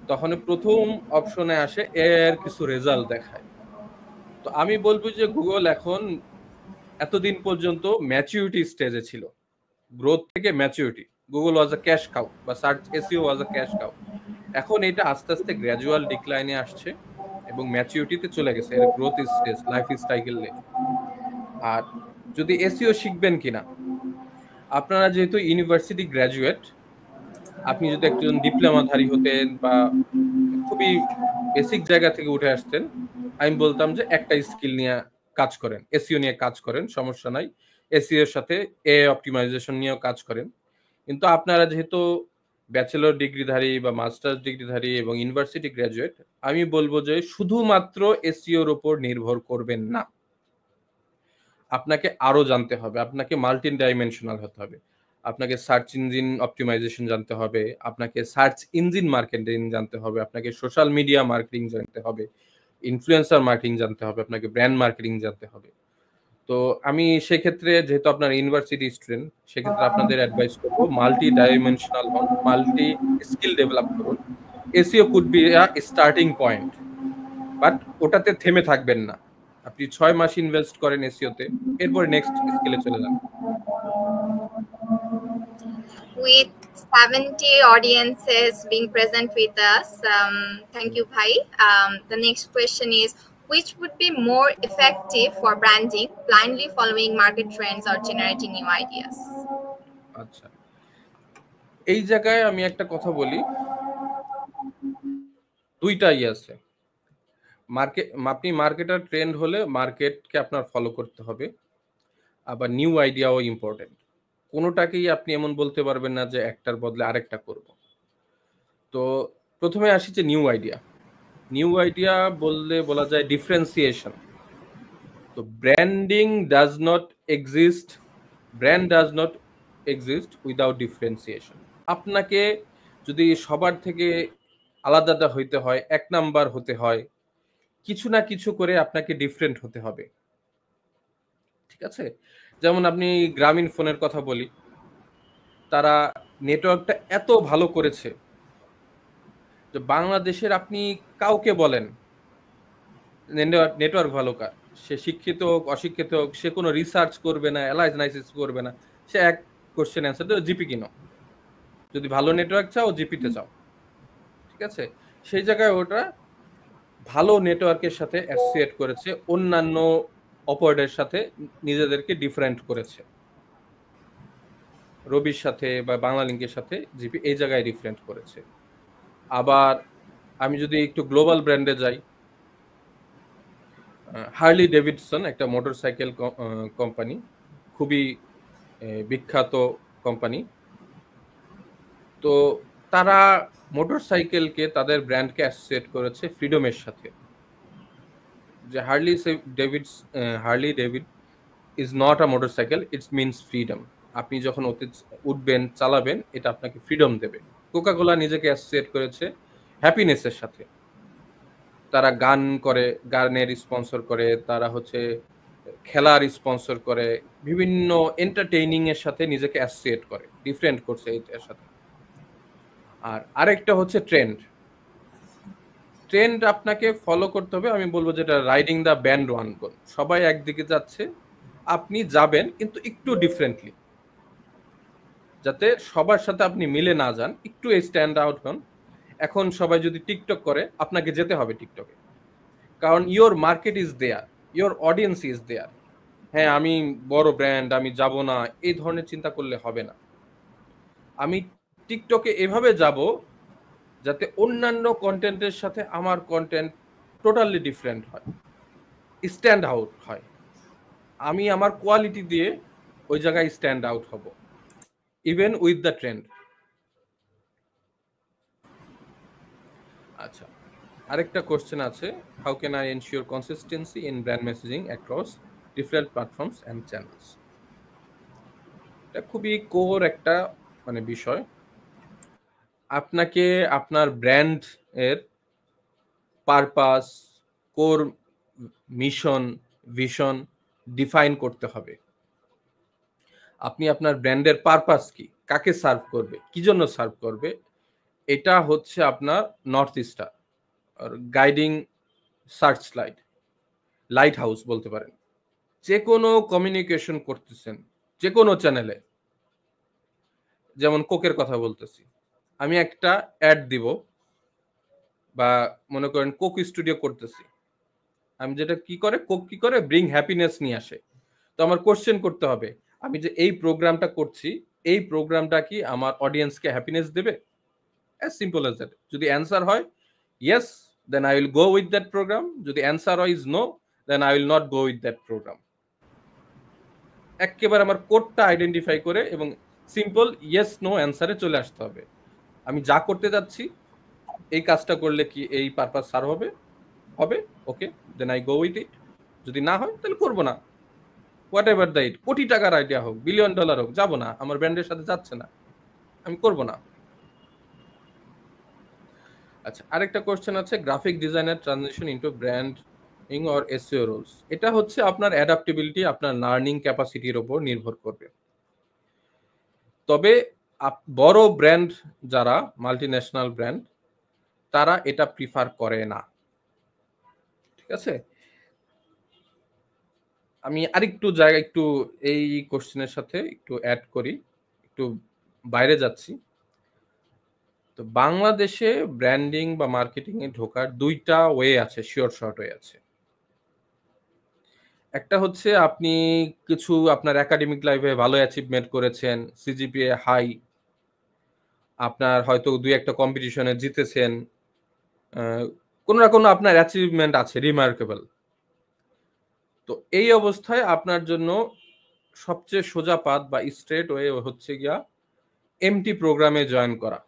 তখন প্রথম অপশনে আসে এআই এর কিছু রেজাল্ট দেখায়। তো আমি বলবো যে গুগল এখন, এতদিন পর্যন্ত ম্যাচুরিটি স্টেজে ছিল, গ্রোথ থেকে ম্যাচুরিটি, গুগল ওয়াজ আ ক্যাশ কাউ বা সার্চ এসইও ওয়াজ আ ক্যাশ কাউ। এখন এটা আস্তে আস্তে গ্র্যাজুয়াল ডিক্লাইনে আসছে এবং ম্যাচুরিটিতে চলে গেছে, এর গ্রোথ স্টেজ, লাইফ সাইকেলে। আর যদি এসইও শিখবেন কিনা, আপনারা যেহেতু ইউনিভার্সিটি গ্র্যাজুয়েট, আপনি যদি একজন ডিপ্লোমাধারী হতেন বা খুবই বেসিক জায়গা থেকে উঠে আসতেন, আমি বলতাম যে একটা স্কিল নিয়ে কাজ করেন, এসইও নিয়ে কাজ করেন, সমস্যা নাই। এসইও এর সাথে এআই অপটিমাইজেশন নিয়েও কাজ করেন। কিন্তু আপনারা যেহেতু ব্যাচেলর ডিগ্রিধারী বা মাস্টার্স ডিগ্রিধারী এবং ইউনিভার্সিটি গ্র্যাজুয়েট, আমি বলবো যে শুধুমাত্র এসইওর উপর নির্ভর করবেন না, আপনাকে আরো জানতে হবে, আপনাকে মাল্টি ডাইমেনশনাল হতে হবে। আপনাকে সার্চ ইঞ্জিন অপটিমাইজেশন জানতে হবে, আপনাকে সার্চ ইঞ্জিন মার্কেটিং জানতে হবে, আপনাকে সোশ্যাল মিডিয়া মার্কেটিং জানতে হবে, ইনফ্লুয়েন্সার মার্কেটিং জানতে হবে, আপনাকে ব্র্যান্ড মার্কেটিং জানতে হবে। তো আমি সেক্ষেত্রে যেহেতু আপনার ইউনিভার্সিটি স্টুডেন্ট, সেক্ষেত্রে আপনাদের অ্যাডভাইস করবো মাল্টি ডাইমেনশনাল হন, মাল্টি স্কিল ডেভেলপ করুন। SEO could be a starting point, but ওটাতে থেমে থাকবেন না। আপনি 6 মাস ইনভেস্ট করেন এসইওতে, এরপর নেক্সট স্কিলে চলে যান। With 70 audiences being present with us, thank you, Bhai. The next question is, which would be more effective for branding, blindly following market trends or generating new ideas? আচ্ছা, এই জায়গায় আমি একটা কথা বলি, দুইটাই আছে। আপনি মার্কেটার ট্রেন্ড হলে মার্কেটকে আপনার ফলো করতে হবে, আবার নিউ আইডিয়াও ইম্পর্টেন্ট। কোনোটাকেই আপনি এমন বলতে পারবেন না যে একটার বদলে আরেকটা করব। তো প্রথমে আসি যে নিউ আইডিয়া। নিউ আইডিয়া বললে বলা যায় ডিফারেন্সিয়েশন। তো brand does not exist without differentiation. আপনাকে যদি সবার থেকে আলাদা হইতে হয়, এক নাম্বার হতে হয়, কিছু না কিছু করে আপনাকে ডিফারেন্ট হতে হবে, ঠিক আছে? যেমন আপনি গ্রামীণ ফোনের কথা বলি, তারা নেটওয়ার্কটা এত ভালো করেছে যে বাংলাদেশের আপনি কাউকে বলেন নেটওয়ার্ক ভালো কার, সে শিক্ষিত হোক অশিক্ষিত হোক, সে কোনো রিসার্চ করবে না, অ্যানালাইসিস করবে না, সে এক কোশ্চেন অ্যান্সার দেবে, জিপি কিনো। যদি ভালো নেটওয়ার্ক চাও জিপিতে চাও, ঠিক আছে? সেই জায়গায় ওটা ভালো নেটওয়ার্কের সাথে অ্যাসোসিয়েট করেছে, অন্যান্য অপারেটরের সাথে নিজেদেরকে ডিফারেন্ট করেছে। রবির সাথে বা বাংলা লিঙ্কের সাথে জিপি এই জায়গায় ডিফারেন্ট করেছে। আবার আমি যদি একটু গ্লোবাল ব্র্যান্ডে যাই, হার্লি ডেভিডসন একটা মোটরসাইকেল কোম্পানি, খুবই বিখ্যাত কোম্পানি। তো তারা মোটরসাইকেলকে, তাদের ব্র্যান্ডকে অ্যাসোসিয়েট করেছে ফ্রিডমের সাথে, যে Harley David is not a motorcycle, it's means freedom. আপনি যখন উঠবেন, চালাবেন, এটা আপনাকে ফ্রিডম দেবে। কোকাকোলা নিজেকে অ্যাসোসিয়েট করেছে হ্যাপিনেসের সাথে। তারা গান করে, গানের স্পন্সর করে, তারা হচ্ছে খেলার স্পন্সর করে, বিভিন্ন এন্টারটেইনিং এর সাথে নিজেকে অ্যাসোসিয়েট করে, ডিফারেন্ট করছে এটার সাথে। আর আরেকটা হচ্ছে ট্রেন্ড আপনাকে ফলো করতে হবে। আমি বলবো যেটা রাইডিং দ্য ব্যান্ড ওয়ান গোল। সবাই একদিকে যাচ্ছে, আপনি যাবেন কিন্তু একটু ডিফারেন্টলি, যাতে সবার সাথে আপনি মিলে না যান, একটু স্ট্যান্ড আউট হন। এখন সবাই যদি টিকটক করে, আপনাকে যেতে হবে টিকটকে, কারণ your market is there, your audience is there. হ্যাঁ, আমি বড় ব্র্যান্ড, আমি যাব না, এই ধরনের চিন্তা করলে হবে না। আমি টিকটকে এভাবে যাব যাতে অন্যান্য কন্টেন্টের সাথে আমার কন্টেন্ট টোটালি ডিফারেন্ট হয়, স্ট্যান্ড আউট হয়। আমি আমার কোয়ালিটি দিয়ে ওই জায়গায় স্ট্যান্ড আউট হব, ইভেন উইথ দ্য ট্রেন্ড। আচ্ছা, আরেকটা কোশ্চেন আছে, how can I ensure consistency in brand messaging across different platforms and channels? এটা খুবই কোর একটা বিষয়। আপনাকে আপনার ব্র্যান্ড এর purpose, core mission, vision define করতে হবে। আপনি আপনার ব্র্যান্ডের পারপাস কি, কাকে সার্ভ করবে, কি জন্য সার্ভ করবে, এটা হচ্ছে আপনার নর্থ স্টার আর গাইডিং সার্চ লাইট হাউস বলতে পারেন। যে কোনো কমিউনিকেশন করতেছেন, যে কোনো চ্যানেলে, যেমন কোকের কথা বলতেছি, আমি একটা অ্যাড দিব, বা মনে করেন কোক স্টুডিও করতেছি, আমি যেটা কোক কি করে, ব্রিং হ্যাপিনেস নিয়ে আসে। তো আমার কোশ্চেন করতে হবে, আমি যে এই প্রোগ্রামটা করছি, এই প্রোগ্রামটা কি আমার অডিয়েন্সকে হ্যাপিনেস দেবে? As simple as that. যদি অ্যান্সার হয় yes, then I will go with that program. যদি অ্যান্সার হয় is no, then I will not go with that program. একেবারে আমার কোডটা আইডেন্টিফাই করে এবং সিম্পল ইয়েস নো অ্যান্সারে চলে আসতে হবে। আমি যা করতে যাচ্ছি, এই কাজটা করলে কি এই পারপাস সার্ভ হবে, ওকে, then I go with it. যদি না হয় তাহলে করবো না। হোয়াট এভার দ্য ইট, কোটি টাকার আইডিয়া হোক, $1 বিলিয়ন হোক, যাবো না, আমার ব্র্যান্ডের সাথে যাচ্ছে না, আমি করবো না। আচ্ছা, আরেকটা কোশ্চেন আছে, graphic designer transition into brand or SEO roles, এটা হচ্ছে আপনার অ্যাডাপ্টেবিলিটি, আপনার লার্নিং ক্যাপাসিটির উপর নির্ভর করবে। তবে বড় ব্র্যান্ড যারা মাল্টিন্যাশনাল ব্র্যান্ড, তারা এটা প্রিফার করে না। ঠিক আছে, আমি আরেকটু জায়গা একটু এই কোশ্চেনের সাথে একটু অ্যাড করি, একটু বাইরে যাচ্ছি। তো বাংলাদেশে ব্র্যান্ডিং বা মার্কেটিং এ ঢোকার দুইটা ওয়ে আছে, শিওর শর্ট ওয়ে আছে। একটা হচ্ছে আপনি কিছু আপনার একাডেমিক লাইফে ভালো অ্যাচিভমেন্ট করেছেন, সিজিপিএ হাই, আপনার হয়তো দুই একটা কম্পিটিশনে জিতেছেন, কোনো না কোনো আপনার অ্যাচিভমেন্ট আছে রিমার্কেবল। তো এই অবস্থায় আপনার জন্য সবচেয়ে সোজা পাথ বা স্ট্রেট ওয়ে হচ্ছে গিয়া এমটি প্রোগ্রামে জয়েন করা,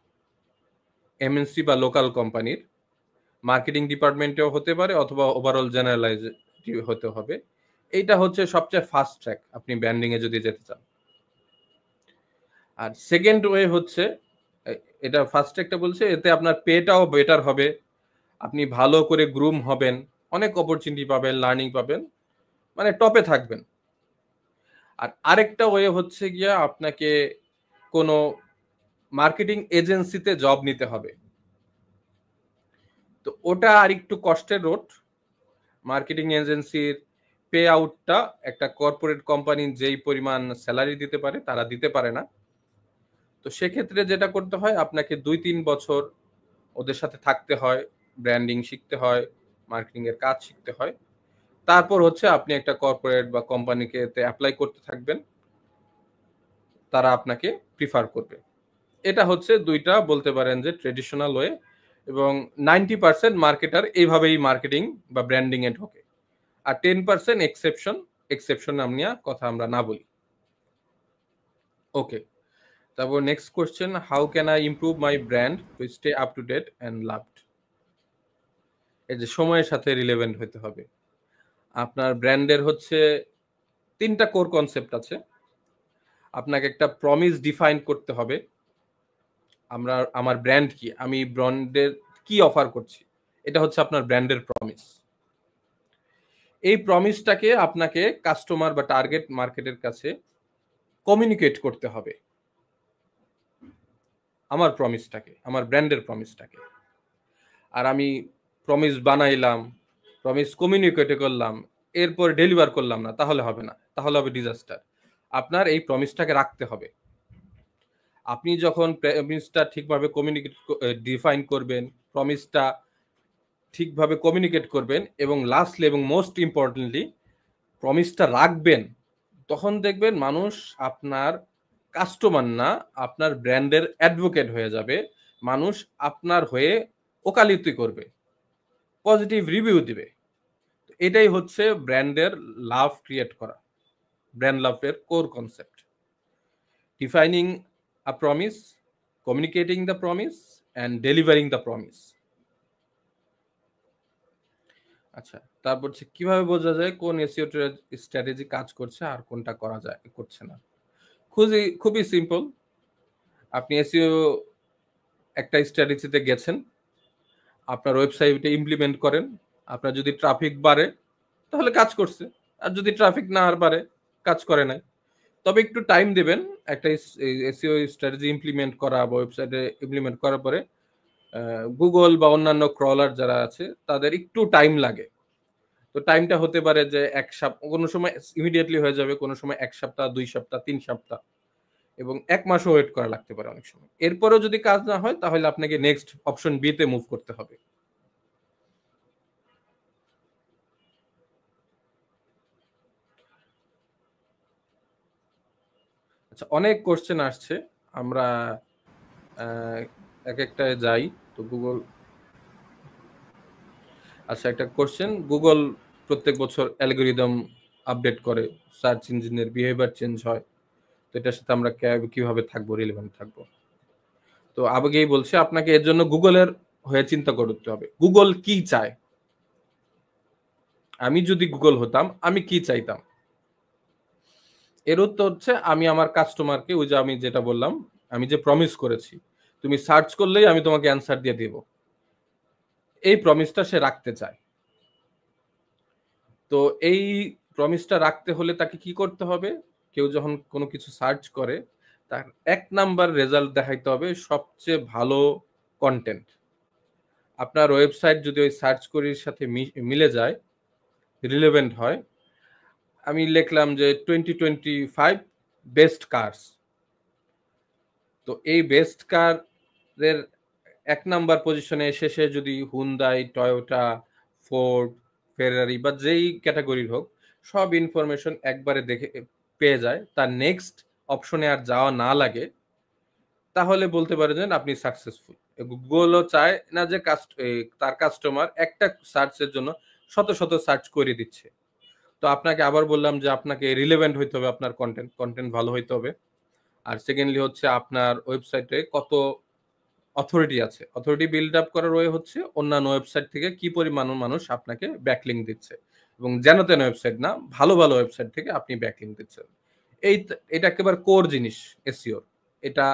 এমএনসি বা লোকাল কোম্পানির মার্কেটিং ডিপার্টমেন্টেও হতে পারে অথবা ওভারঅল জেনারেলাইজ হতে হবে। এইটা হচ্ছে সবচেয়ে ফাস্ট ট্র্যাক আপনি ব্র্যান্ডিং এ যদি যেতে চান। আর সেকেন্ড ওয়ে হচ্ছে, এটা ফার্স্ট ট্র্যাকটা বলছে, এতে আপনার পেটাও বেটার হবে, আপনি ভালো করে গ্রুম হবেন, অনেক অপরচুনিটি পাবেন, লার্নিং পাবেন, মানে টপে থাকবেন। আর আরেকটা ওয়ে হচ্ছে গিয়া আপনাকে কোনো মার্কেটিং এজেন্সিতে জব নিতে হবে। তো ওটা আর একটু কষ্টের রোড। মার্কেটিং এজেন্সির পে আউটটা একটা কর্পোরেট কোম্পানি যেই পরিমাণ স্যালারি দিতে পারে তারা দিতে পারে না। তো সেক্ষেত্রে যেটা করতে হয়, আপনাকে 2-3 বছর ওদের সাথে থাকতে হয়, ব্র্যান্ডিং শিখতে হয়, মার্কেটিং এর কাজ শিখতে হয়, তারপর হচ্ছে আপনি একটা কর্পোরেট বা কোম্পানিকে অ্যাপ্লাই করতে থাকবেন, তারা আপনাকে প্রিফার করবে। এটা হচ্ছে দুইটা বলতে পারেন যে ট্রেডিশনাল ওয়ে, এবং 90% মার্কেটার এইভাবেই মার্কেটিং বা ব্র্যান্ডিং এ ঢোকে। আর 10% এক্সেপশন আমি কথা আমরা না বলি। ওকে, তারপর next question, how can I improve my brand to stay up to date and loved? এই যে সময়ের সাথে রিলেভেন্ট হতে হবে। আপনার ব্র্যান্ডের হচ্ছে 3টা কোর কনসেপ্ট আছে। আপনাকে একটা প্রমিস ডিফাইন করতে হবে, আমার ব্র্যান্ড কি, আমি ব্র্যান্ডের কি অফার করছি, এটা হচ্ছে আপনার ব্র্যান্ডের প্রমিস। এই প্রমিসটাকে আপনাকে কাস্টমার বা টার্গেট মার্কেটের কাছে কমিউনিকেট করতে হবে, আমার প্রমিসটাকে, আমার ব্র্যান্ডের প্রমিসটাকে। আর আমি প্রমিস বানাইলাম, প্রমিস কমিউনিকেট করলাম, এরপর ডেলিভার করলাম না, তাহলে হবে না, তাহলে হবে ডিজাস্টার। আপনার এই প্রমিসটাকে রাখতে হবে। আপনি যখন প্রমিসটা ঠিকভাবে ডিফাইন করবেন, প্রমিসটা ঠিকভাবে কমিউনিকেট করবেন, এবং লাস্টলি এবং মোস্ট ইম্পর্টেন্টলি প্রমিসটা রাখবেন, তখন দেখবেন মানুষ আপনার কাস্টমার না, আপনার ব্র্যান্ডের অ্যাডভোকেট হয়ে যাবে। মানুষ আপনার হয়ে ওকালতি করবে, পজিটিভ রিভিউ দিবে। এটাই হচ্ছে ব্র্যান্ডের লাভ ক্রিয়েট করা, ব্র্যান্ড লাভের core concept. Defining a promise, communicating the promise and delivering the promise. আচ্ছা, তারপর হচ্ছে কিভাবে বোঝা যায় কোন এসইও স্ট্র্যাটেজি কাজ করছে আর কোনটা করছে না? খুবই সিম্পল। আপনি এসইও একটা স্ট্র্যাটেজিতে গেছেন, আপনার ওয়েবসাইটে ইমপ্লিমেন্ট করেন, আপনার যদি ট্রাফিক বাড়ে তাহলে কাজ করছে, আর যদি ট্রাফিক না আর বাড়ে কাজ করে নাই। তবে একটু টাইম দেবেন একটা এসইও স্ট্র্যাটেজি ইমপ্লিমেন্ট করা বা ওয়েবসাইটে ইমপ্লিমেন্ট করার পরে। গুগল বা অন্যান্য ক্রলার যারা আছে তাদের একটু টাইম লাগে। তো টাইমটা হতে পারে যে এক সপ্তাহ, কোনো সময় ইমিডিয়েটলি হয়ে যাবে, কোনো সময় 1 সপ্তাহ, 2 সপ্তাহ, 3 সপ্তাহ, এবং 1 মাসও ওয়েট করা লাগতে পারে অনেক সময়। এরপরেও যদি কাজ না হয় তাহলে আপনাকে নেক্সট অপশন বি তে মুভ করতে হবে। আচ্ছা, অনেক কোশ্চেন আসছে, আমরা এক একটা যাই। তো গুগল, আচ্ছা একটা কোশ্চেন, গুগল প্রত্যেক বছর অ্যালগোরিদম আপডেট করে, সার্চ ইঞ্জিনের বিহেভিয়ার চেঞ্জ হয়, তো এটার সাথে আমরা কিভাবে থাকবো, রিলেভেন্ট থাকবো? তো আগেই বলছে আপনাকে এর জন্য গুগলের হয়ে চিন্তা করতে হবে, গুগল কি চায়। আমি যদি গুগল হতাম আমি কি চাইতাম? এর উত্তর হচ্ছে, আমি আমার কাস্টমারকে, ওই যে আমি যেটা বললাম, আমি যে প্রমিস করেছি তুমি সার্চ করলেই আমি তোমাকে অ্যান্সার দিয়ে দেব, এই প্রমিসটা সে রাখতে চায়। তো এই প্রমিসটা রাখতে হলে তাকে কি করতে হবে? কেউ যখন কোনো কিছু সার্চ করে তার ১ নাম্বার রেজাল্ট দেখাইতে হবে সবচেয়ে ভালো কনটেন্ট। আপনার ওয়েবসাইট যদি ওই সার্চ কোয়েরির সাথে মিলে যায়, রিলেভেন্ট হয়, আমি লিখলাম যে 2025 বেস্ট কার্স। তো এই বেস্ট কারের ১ নাম্বার পজিশনে শেষে যদি হুন্দাই, টয়োটা, ফোর্ড, ফেরারি বা যেই ক্যাটাগরির হোক সব ইনফরমেশন একবারে দেখে পেয়ে যায়, তার নেক্সট অপশনে আর যাওয়া না লাগে, তাহলে বলতে পারেন আপনি সাকসেসফুল। গুগলও চায় না যে তার কাস্টমার একটা সার্চের জন্য শত শত সার্চ করে দিচ্ছে। তো আপনাকে আবার বললাম যে আপনাকে রিলেভেন্ট হইতে হবে, আপনার কন্টেন্ট ভালো হইতে হবে। আর সেকেন্ডলি হচ্ছে আপনার ওয়েবসাইটে কত অথরিটি আছে। অথরিটি বিল্ড আপ করার ওয়ে হচ্ছে অন্যান্য ওয়েবসাইট থেকে কি পরিমাণ মানুষ আপনাকে ব্যাকলিঙ্ক দিচ্ছে, এবং যেন তেন ওয়েবসাইট না, ভালো ভালো ওয়েবসাইট থেকে আপনি ব্যাকলিঙ্ক দিচ্ছেন। এটা একেবারে কোর জিনিস এসইও। এটা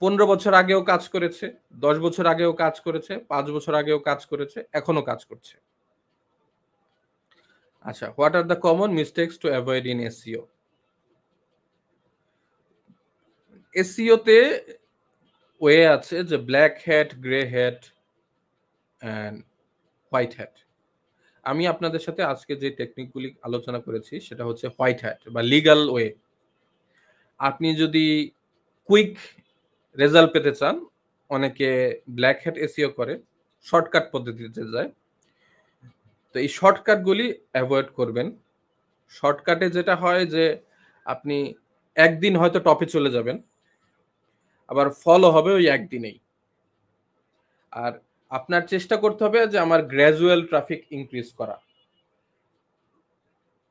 15 বছর আগেও কাজ করেছে, 10 বছর আগেও কাজ করেছে, 5 বছর আগেও কাজ করেছে, এখনো কাজ করছে। আচ্ছা, what are the common mistakes to avoid in SEO? এসইওতে ওয়ে আছে যে black hat, grey hat and white hat. আমি আপনাদের সাথে আজকে যে টেকনিকগুলি আলোচনা করেছি সেটা হচ্ছে হোয়াইট হ্যাট বা লিগ্যাল ওয়ে। আপনি যদি কুইক রেজাল্ট পেতে চান, অনেকে ব্ল্যাক হ্যাট এসইও করে, শর্টকাট পদ্ধতিতে যায়। তো এই শর্টকাটগুলি অ্যাভয়েড করবেন। শর্টকাটে যেটা হয় যে আপনি একদিন হয়তো টপে চলে যাবেন, আবার ফলো হবে ওই একদিনেই। আর আপনার চেষ্টা করতে হবে যে আমার গ্র্যাজুয়াল ট্রাফিক ইনক্রিজ করা,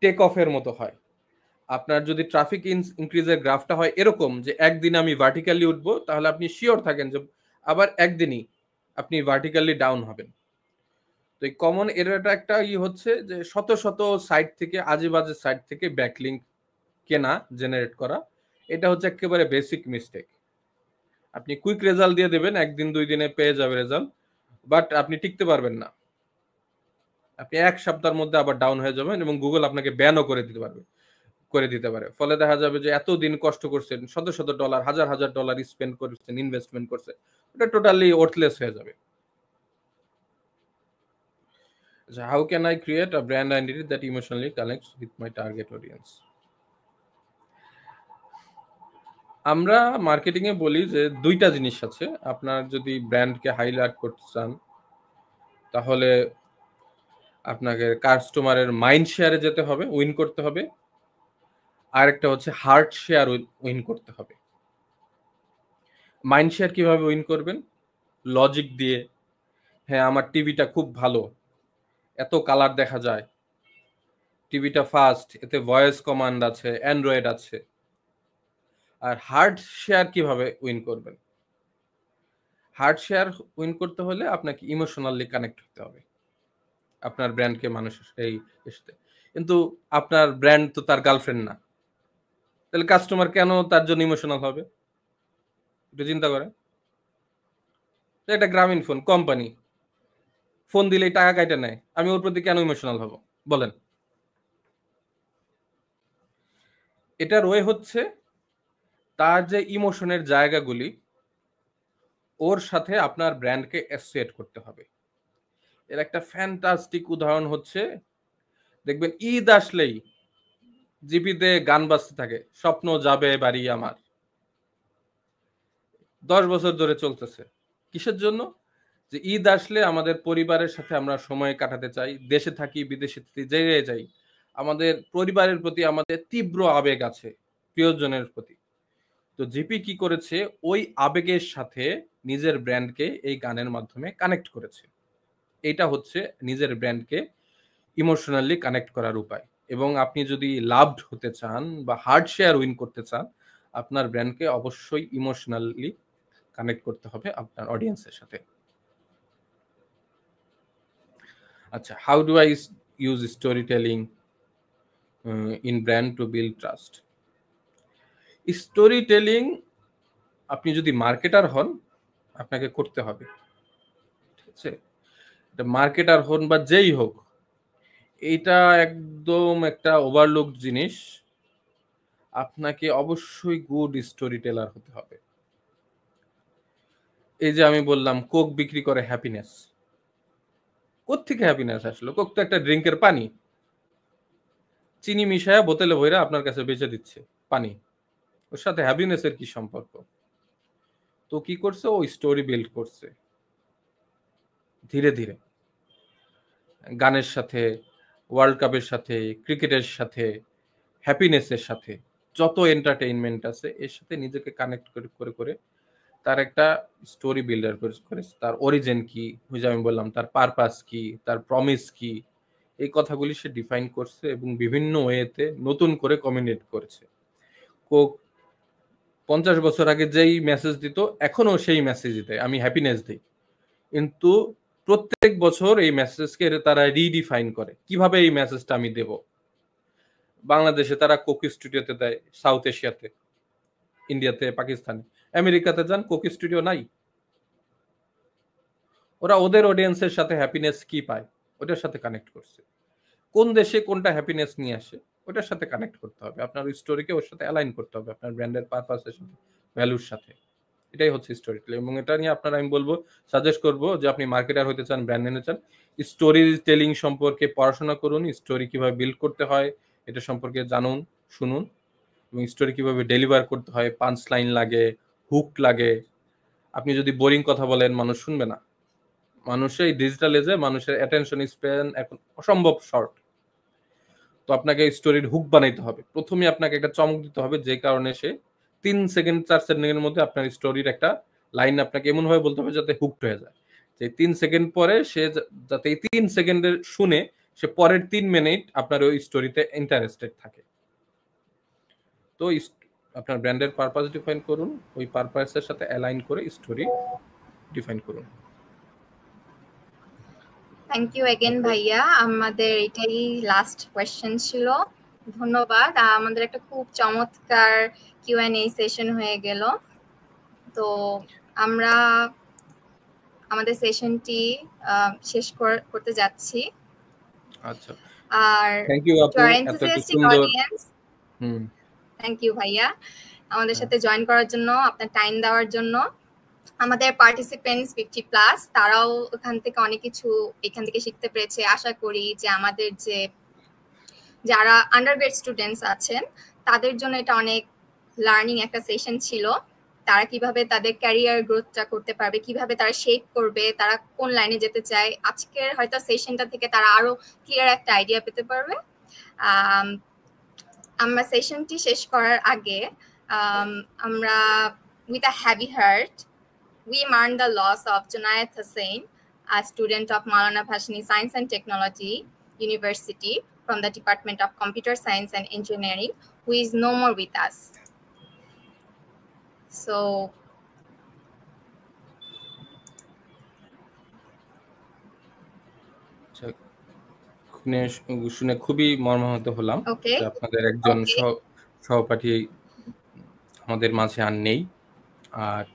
টেক অফের মতো হয়। আপনার যদি ট্রাফিক ইনক্রিজের গ্রাফটা হয় এরকম যে একদিন আমি ভার্টিক্যালি উঠবো, তাহলে আপনি শিওর থাকেন যে আবার একদিনই আপনি ভার্টিক্যালি ডাউন হবেন। তো এই কমন এররটা একটা হচ্ছে যে শত শত সাইট থেকে, আজে বাজে সাইট থেকে ব্যাকলিঙ্ক কেনা, জেনারেট করা, এটা হচ্ছে একেবারে বেসিক মিস্টেক। আপনি কুইক রেজাল্ট দিয়ে দেবেন, একদিন 2 দিনে পেয়ে যাবে রেজাল্ট, বাট আপনি টিকতে পারবেন না। আপনি 1 সপ্তাহের মধ্যে আবার ডাউন হয়ে যাবেন এবং গুগল আপনাকে ব্যানও করে দিতে পারে। ফলে দেখা যাবে যে এতদিন কষ্ট করছেন, শত শত ডলার, হাজার হাজার ডলার স্পেন্ড করছেন, ইনভেস্টমেন্ট করছে, এটা টোটালি ওয়ার্থলেস হয়ে যাবে। How can I create a brand identity that emotionally connects with my target audience? আমরা মার্কেটিং এ বলি যে 2টা জিনিস আছে। আপনার যদি ব্র্যান্ডকে হাইলাইট করতে চান, তাহলে আপনাকে কাস্টমারের মাইন্ড শেয়ারে যেতে হবে, উইন করতে হবে। আরেকটা হচ্ছে হার্ট শেয়ার উইন করতে হবে। মাইন্ড শেয়ার কিভাবে উইন করবেন? লজিক দিয়ে, হ্যাঁ আমার টিভিটা খুব ভালো, এত কালার দেখা যায়, টিভিটা ফাস্ট, এতে ভয়েস কমান্ড আছে, অ্যান্ড্রয়েড আছে। আর হার্ট শেয়ার কিভাবে উইন করবেন? হার্ট শেয়ার উইন করতে হলে আপনাকে ইমোশনালি কানেক্ট হতে হবে আপনার ব্র্যান্ডকে মানুষের সাথে। কিন্তু আপনার ব্র্যান্ড তো তার গার্লফ্রেন্ড না, তাহলে কাস্টমার কেন তার জন্য ইমোশনাল হবে? একটু চিন্তা করেন। এটা গ্রামীণ ফোন কোম্পানি, ফোন দিলেই টাকা কাইটা নেয়, আমি ওর প্রতি কেন ইমোশনাল হব বলেন? এটার ওয়ে হচ্ছে তার যে ইমোশনের জায়গাগুলি, ওর সাথে আপনার ব্র্যান্ডকে অ্যাসোসিয়েট করতে হবে। এর একটা ফ্যান্টাস্টিক উদাহরণ হচ্ছে, দেখবেন ঈদ আসলেই জিপিতে গান বাজতে থাকে, স্বপ্ন যাবে বাড়ি আমার। 10 বছর ধরে চলতেছে। কিসের জন্য? যে ঈদ আসলে আমাদের পরিবারের সাথে আমরা সময় কাটাতে চাই, দেশে থাকি বিদেশে যে যাই, আমাদের পরিবারের প্রতি আমাদের তীব্র আবেগ আছে, প্রিয়জনের প্রতি। তো জিপি কি করেছে? ওই আবেগের সাথে নিজের ব্র্যান্ডকে এই গানের মাধ্যমে কানেক্ট করেছে। এটা হচ্ছে নিজের ব্র্যান্ডকে ইমোশনালি কানেক্ট করার উপায়। এবং আপনি যদি লাভড হতে চান বা হার্ট শেয়ার উইন করতে চান, আপনার ব্র্যান্ডকে অবশ্যই ইমোশনালি কানেক্ট করতে হবে আপনার অডিয়েন্সের সাথে। আচ্ছা, how do I use story telling in brand to build trust? Story telling আপনি যদি মার্কেটার হন আপনাকে করতে হবে, ঠিক আছে? মার্কেটার হন বা যেই হোক, এইটা একদম একটা ওভারলুক জিনিস। আপনাকে অবশ্যই গুড স্টোরি টেলার হতে হবে। এই যে আমি বললাম কোক বিক্রি করে হ্যাপিনেস, কোত্থেকে হ্যাপিনেস আসলো? কোক তো একটা ড্রিঙ্কের পানি, চিনি মিশায়া বোতলে ভইরা আপনার কাছে বেচে দিচ্ছে পানি, ওর সাথে হ্যাপিনেসের কি সম্পর্ক? তো কি করছে, ও স্টোরি বিল্ড করছে ধীরে ধীরে, গানের সাথে, ওয়ার্ল্ড কাপের সাথে, ক্রিকেটের সাথে, হ্যাপিনেসের সাথে, যত এন্টারটেইনমেন্ট আছে এর সাথে নিজেকে কানেক্ট করে করে করে তার একটা স্টোরি বিল্ডার করেছে। তার অরিজিন কি, ওই যে আমি বললাম তার পারপাস কি, তার প্রমিস কি, এই কথাগুলি সে ডিফাইন করছে এবং বিভিন্ন ওয়েতে নতুন করে কমিউনিকেট করেছে। কোক 50 বছর আগে যেই মেসেজ দিত এখনো সেই মেসেজই দেয়, আমি হ্যাপিনেস দিই, কিন্তু প্রত্যেক বছর এই মেসেজকে তারা রিডিফাইন করে কিভাবে এই মেসেজটা আমি দেব। বাংলাদেশে তারা কোক স্টুডিওতে দেয়, সাউথ এশিয়াতে, ইন্ডিয়াতে, পাকিস্তানে, আমেরিকাতে যান কোক স্টুডিও নাই। ওরা ওদের অডিয়েন্সের সাথে হ্যাপিনেস কি পায় ওটার সাথে কানেক্ট করছে। কোন দেশে কোনটা হ্যাপিনেস নিয়ে আসে ওটার সাথে কানেক্ট করতে হবে, আপনার স্টোরিকে ওর সাথে অ্যালাইন করতে হবে, আপনার ব্র্যান্ডের পারপাসের সাথে, ভ্যালুর সাথে। এটাই হচ্ছে স্টোরি টেলিং। এবং এটা নিয়ে আপনারা, আমি বলবো, সাজেস্ট করবো যে আপনি মার্কেটার হতে চান, ব্র্যান্ড নিতে চান, স্টোরি টেলিং সম্পর্কে পড়াশোনা করুন, স্টোরি কিভাবে বিল্ড করতে হয় এটা সম্পর্কে জানুন, শুনুন, এবং স্টোরি কিভাবে ডেলিভার করতে হয়, পাঞ্চ লাইন লাগে, হুক লাগে। আপনি যদি বোরিং কথা বলেন মানুষ শুনবে না। মানুষের ডিজিটাল এজে মানুষের অ্যাটেনশন স্প্যান এখন অসম্ভব শর্ট। তো আপনাকে স্টোরির হুক বানাইতে হবে, প্রথমে আপনাকে একটা চমক দিতে হবে যে কারণে সে 3 সেকেন্ড 4 সেকেন্ডের মধ্যে আপনার স্টোরির একটা লাইন আপনাকে এমন ভাবে বলতে হবে যাতে হুকড হয়ে যায়, যে 3 সেকেন্ড পরে সে যাতে এই 3 সেকেন্ডের শুনে সে পরের 3 মিনিট আপনার ওই স্টোরিতে ইন্টারেস্টেড থাকে। তো আপনার ব্র্যান্ডের পারপাস ডিফাইন করুন, ওই পারপাসের সাথে অ্যালাইন করে স্টোরি ডিফাইন করুন। থ্যাংক ইউ এগেন ভাইয়া, আমাদের এটাই লাস্ট কোয়েশ্চেন ছিল। ধন্যবাদ, আমাদের একটা খুব চমৎকার কিউএনএ সেশন হয়ে গেল। তো আমরা আমাদের সেশনটি শেষ করতে যাচ্ছি। আচ্ছা, আর থ্যাংক ইউ আপু, টু আর এত এনথুসিয়াস্টিক সুন্দর। অডিয়েন্স, থ্যাংক ইউ ভাইয়া আমাদের সাথে জয়েন করার জন্য, আপনার টাইম দেওয়ার জন্য। আমাদের পার্টিসিপেন্টস 50+, তারাও ওখান থেকে অনেক কিছু এখান থেকে শিখতে পেরেছে। আশা করি যে আমাদের যে যারা আন্ডারগ্রেড স্টুডেন্টস আছেন তাদের জন্য এটা অনেক লার্নিং একটা সেশন ছিল। তারা কিভাবে তাদের ক্যারিয়ার গ্রোথটা করতে পারবে, কিভাবে তারা শেপ করবে, তারা কোন লাইনে যেতে চায়, আজকের হয়তো সেশনটা থেকে তারা আরো ক্লিয়ার একটা আইডিয়া পেতে পারবে। আমরা সেশনটি শেষ করার আগে আমরা with a heavy heart we mourn the loss of Junaid Hussain, a student of Maulana Bhashani Science and Technology University from the Department of Computer Science and Engineering, who is no more with us. So শুনে খুবই মর্মাহত হলাম যে আপনাদের একজন সহপাঠী আমাদের মাঝে আর নেই। আর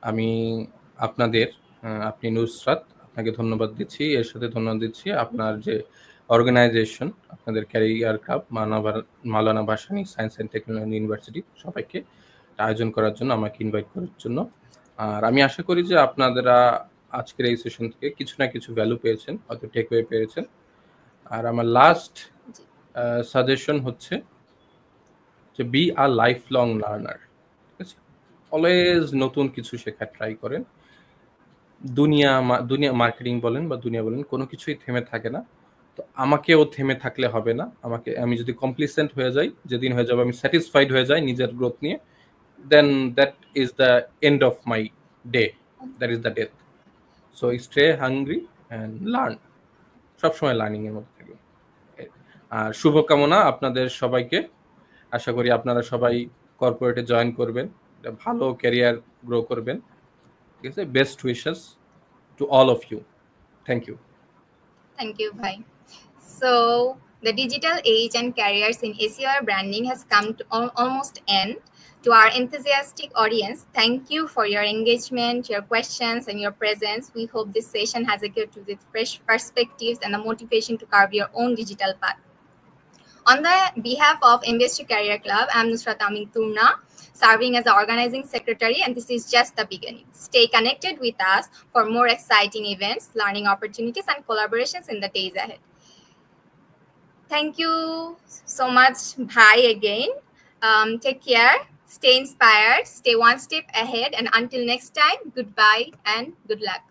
আমি আপনি নুসরাত, আপনাকে ধন্যবাদ দিচ্ছি, এর সাথে ধন্যবাদ দিচ্ছি আপনার যে অর্গানাইজেশন, আপনাদের career club, Maulana Bhasani science and technology university, সবাইকে আয়োজন করার জন্য, আমাকে ইনভাইট করার জন্য। আর আমি আশা করি যে আপনারা আজকের এই সেশন থেকে কিছু না কিছু ভ্যালু পেয়েছেন, হয়তো টেকওয়ে পেয়েছেন। আর আমার লাস্ট সাজেশন হচ্ছে যে be a life long learner, ঠিক আছে? অলওয়েজ নতুন কিছু শেখার ট্রাই করেন। দুনিয়া মার্কেটিং বলেন বা দুনিয়া বলেন, কোনো কিছুই থেমে থাকে না। তো আমাকেও থেমে থাকলে হবে না। আমি যদি কমপ্লিসেন্ট হয়ে যাই, যেদিন হয়ে যাবে আমি স্যাটিসফাইড হয়ে যাই নিজের গ্রোথ নিয়ে, then that is the end of my day, that is the death. So stay hungry and learn, সবসময় লার্নিং এর মধ্যে থাকবে। আর শুভকামনা আপনাদের সবাইকে। আশা করি আপনারা সবাই কর্পোরেটে জয়েন করবেন, ভালো ক্যারিয়ার গ্রো করবেন, ঠিক আছে? Best wishes to all of you. Thank you. Thank you, bhai. So The digital age and careers in SEO branding has come to almost end. To our enthusiastic audience, thank you for your engagement, your questions, and your presence. We hope this session has equipped you with fresh perspectives and the motivation to carve your own digital path. On the behalf of MBSG Career Club, I'm Nusrat Amin Turna, serving as the organizing secretary, and this is just the beginning. Stay connected with us for more exciting events, learning opportunities, and collaborations in the days ahead. Thank you so much, Bhai, again. Take care, stay inspired, stay one step ahead, and until next time, goodbye and good luck.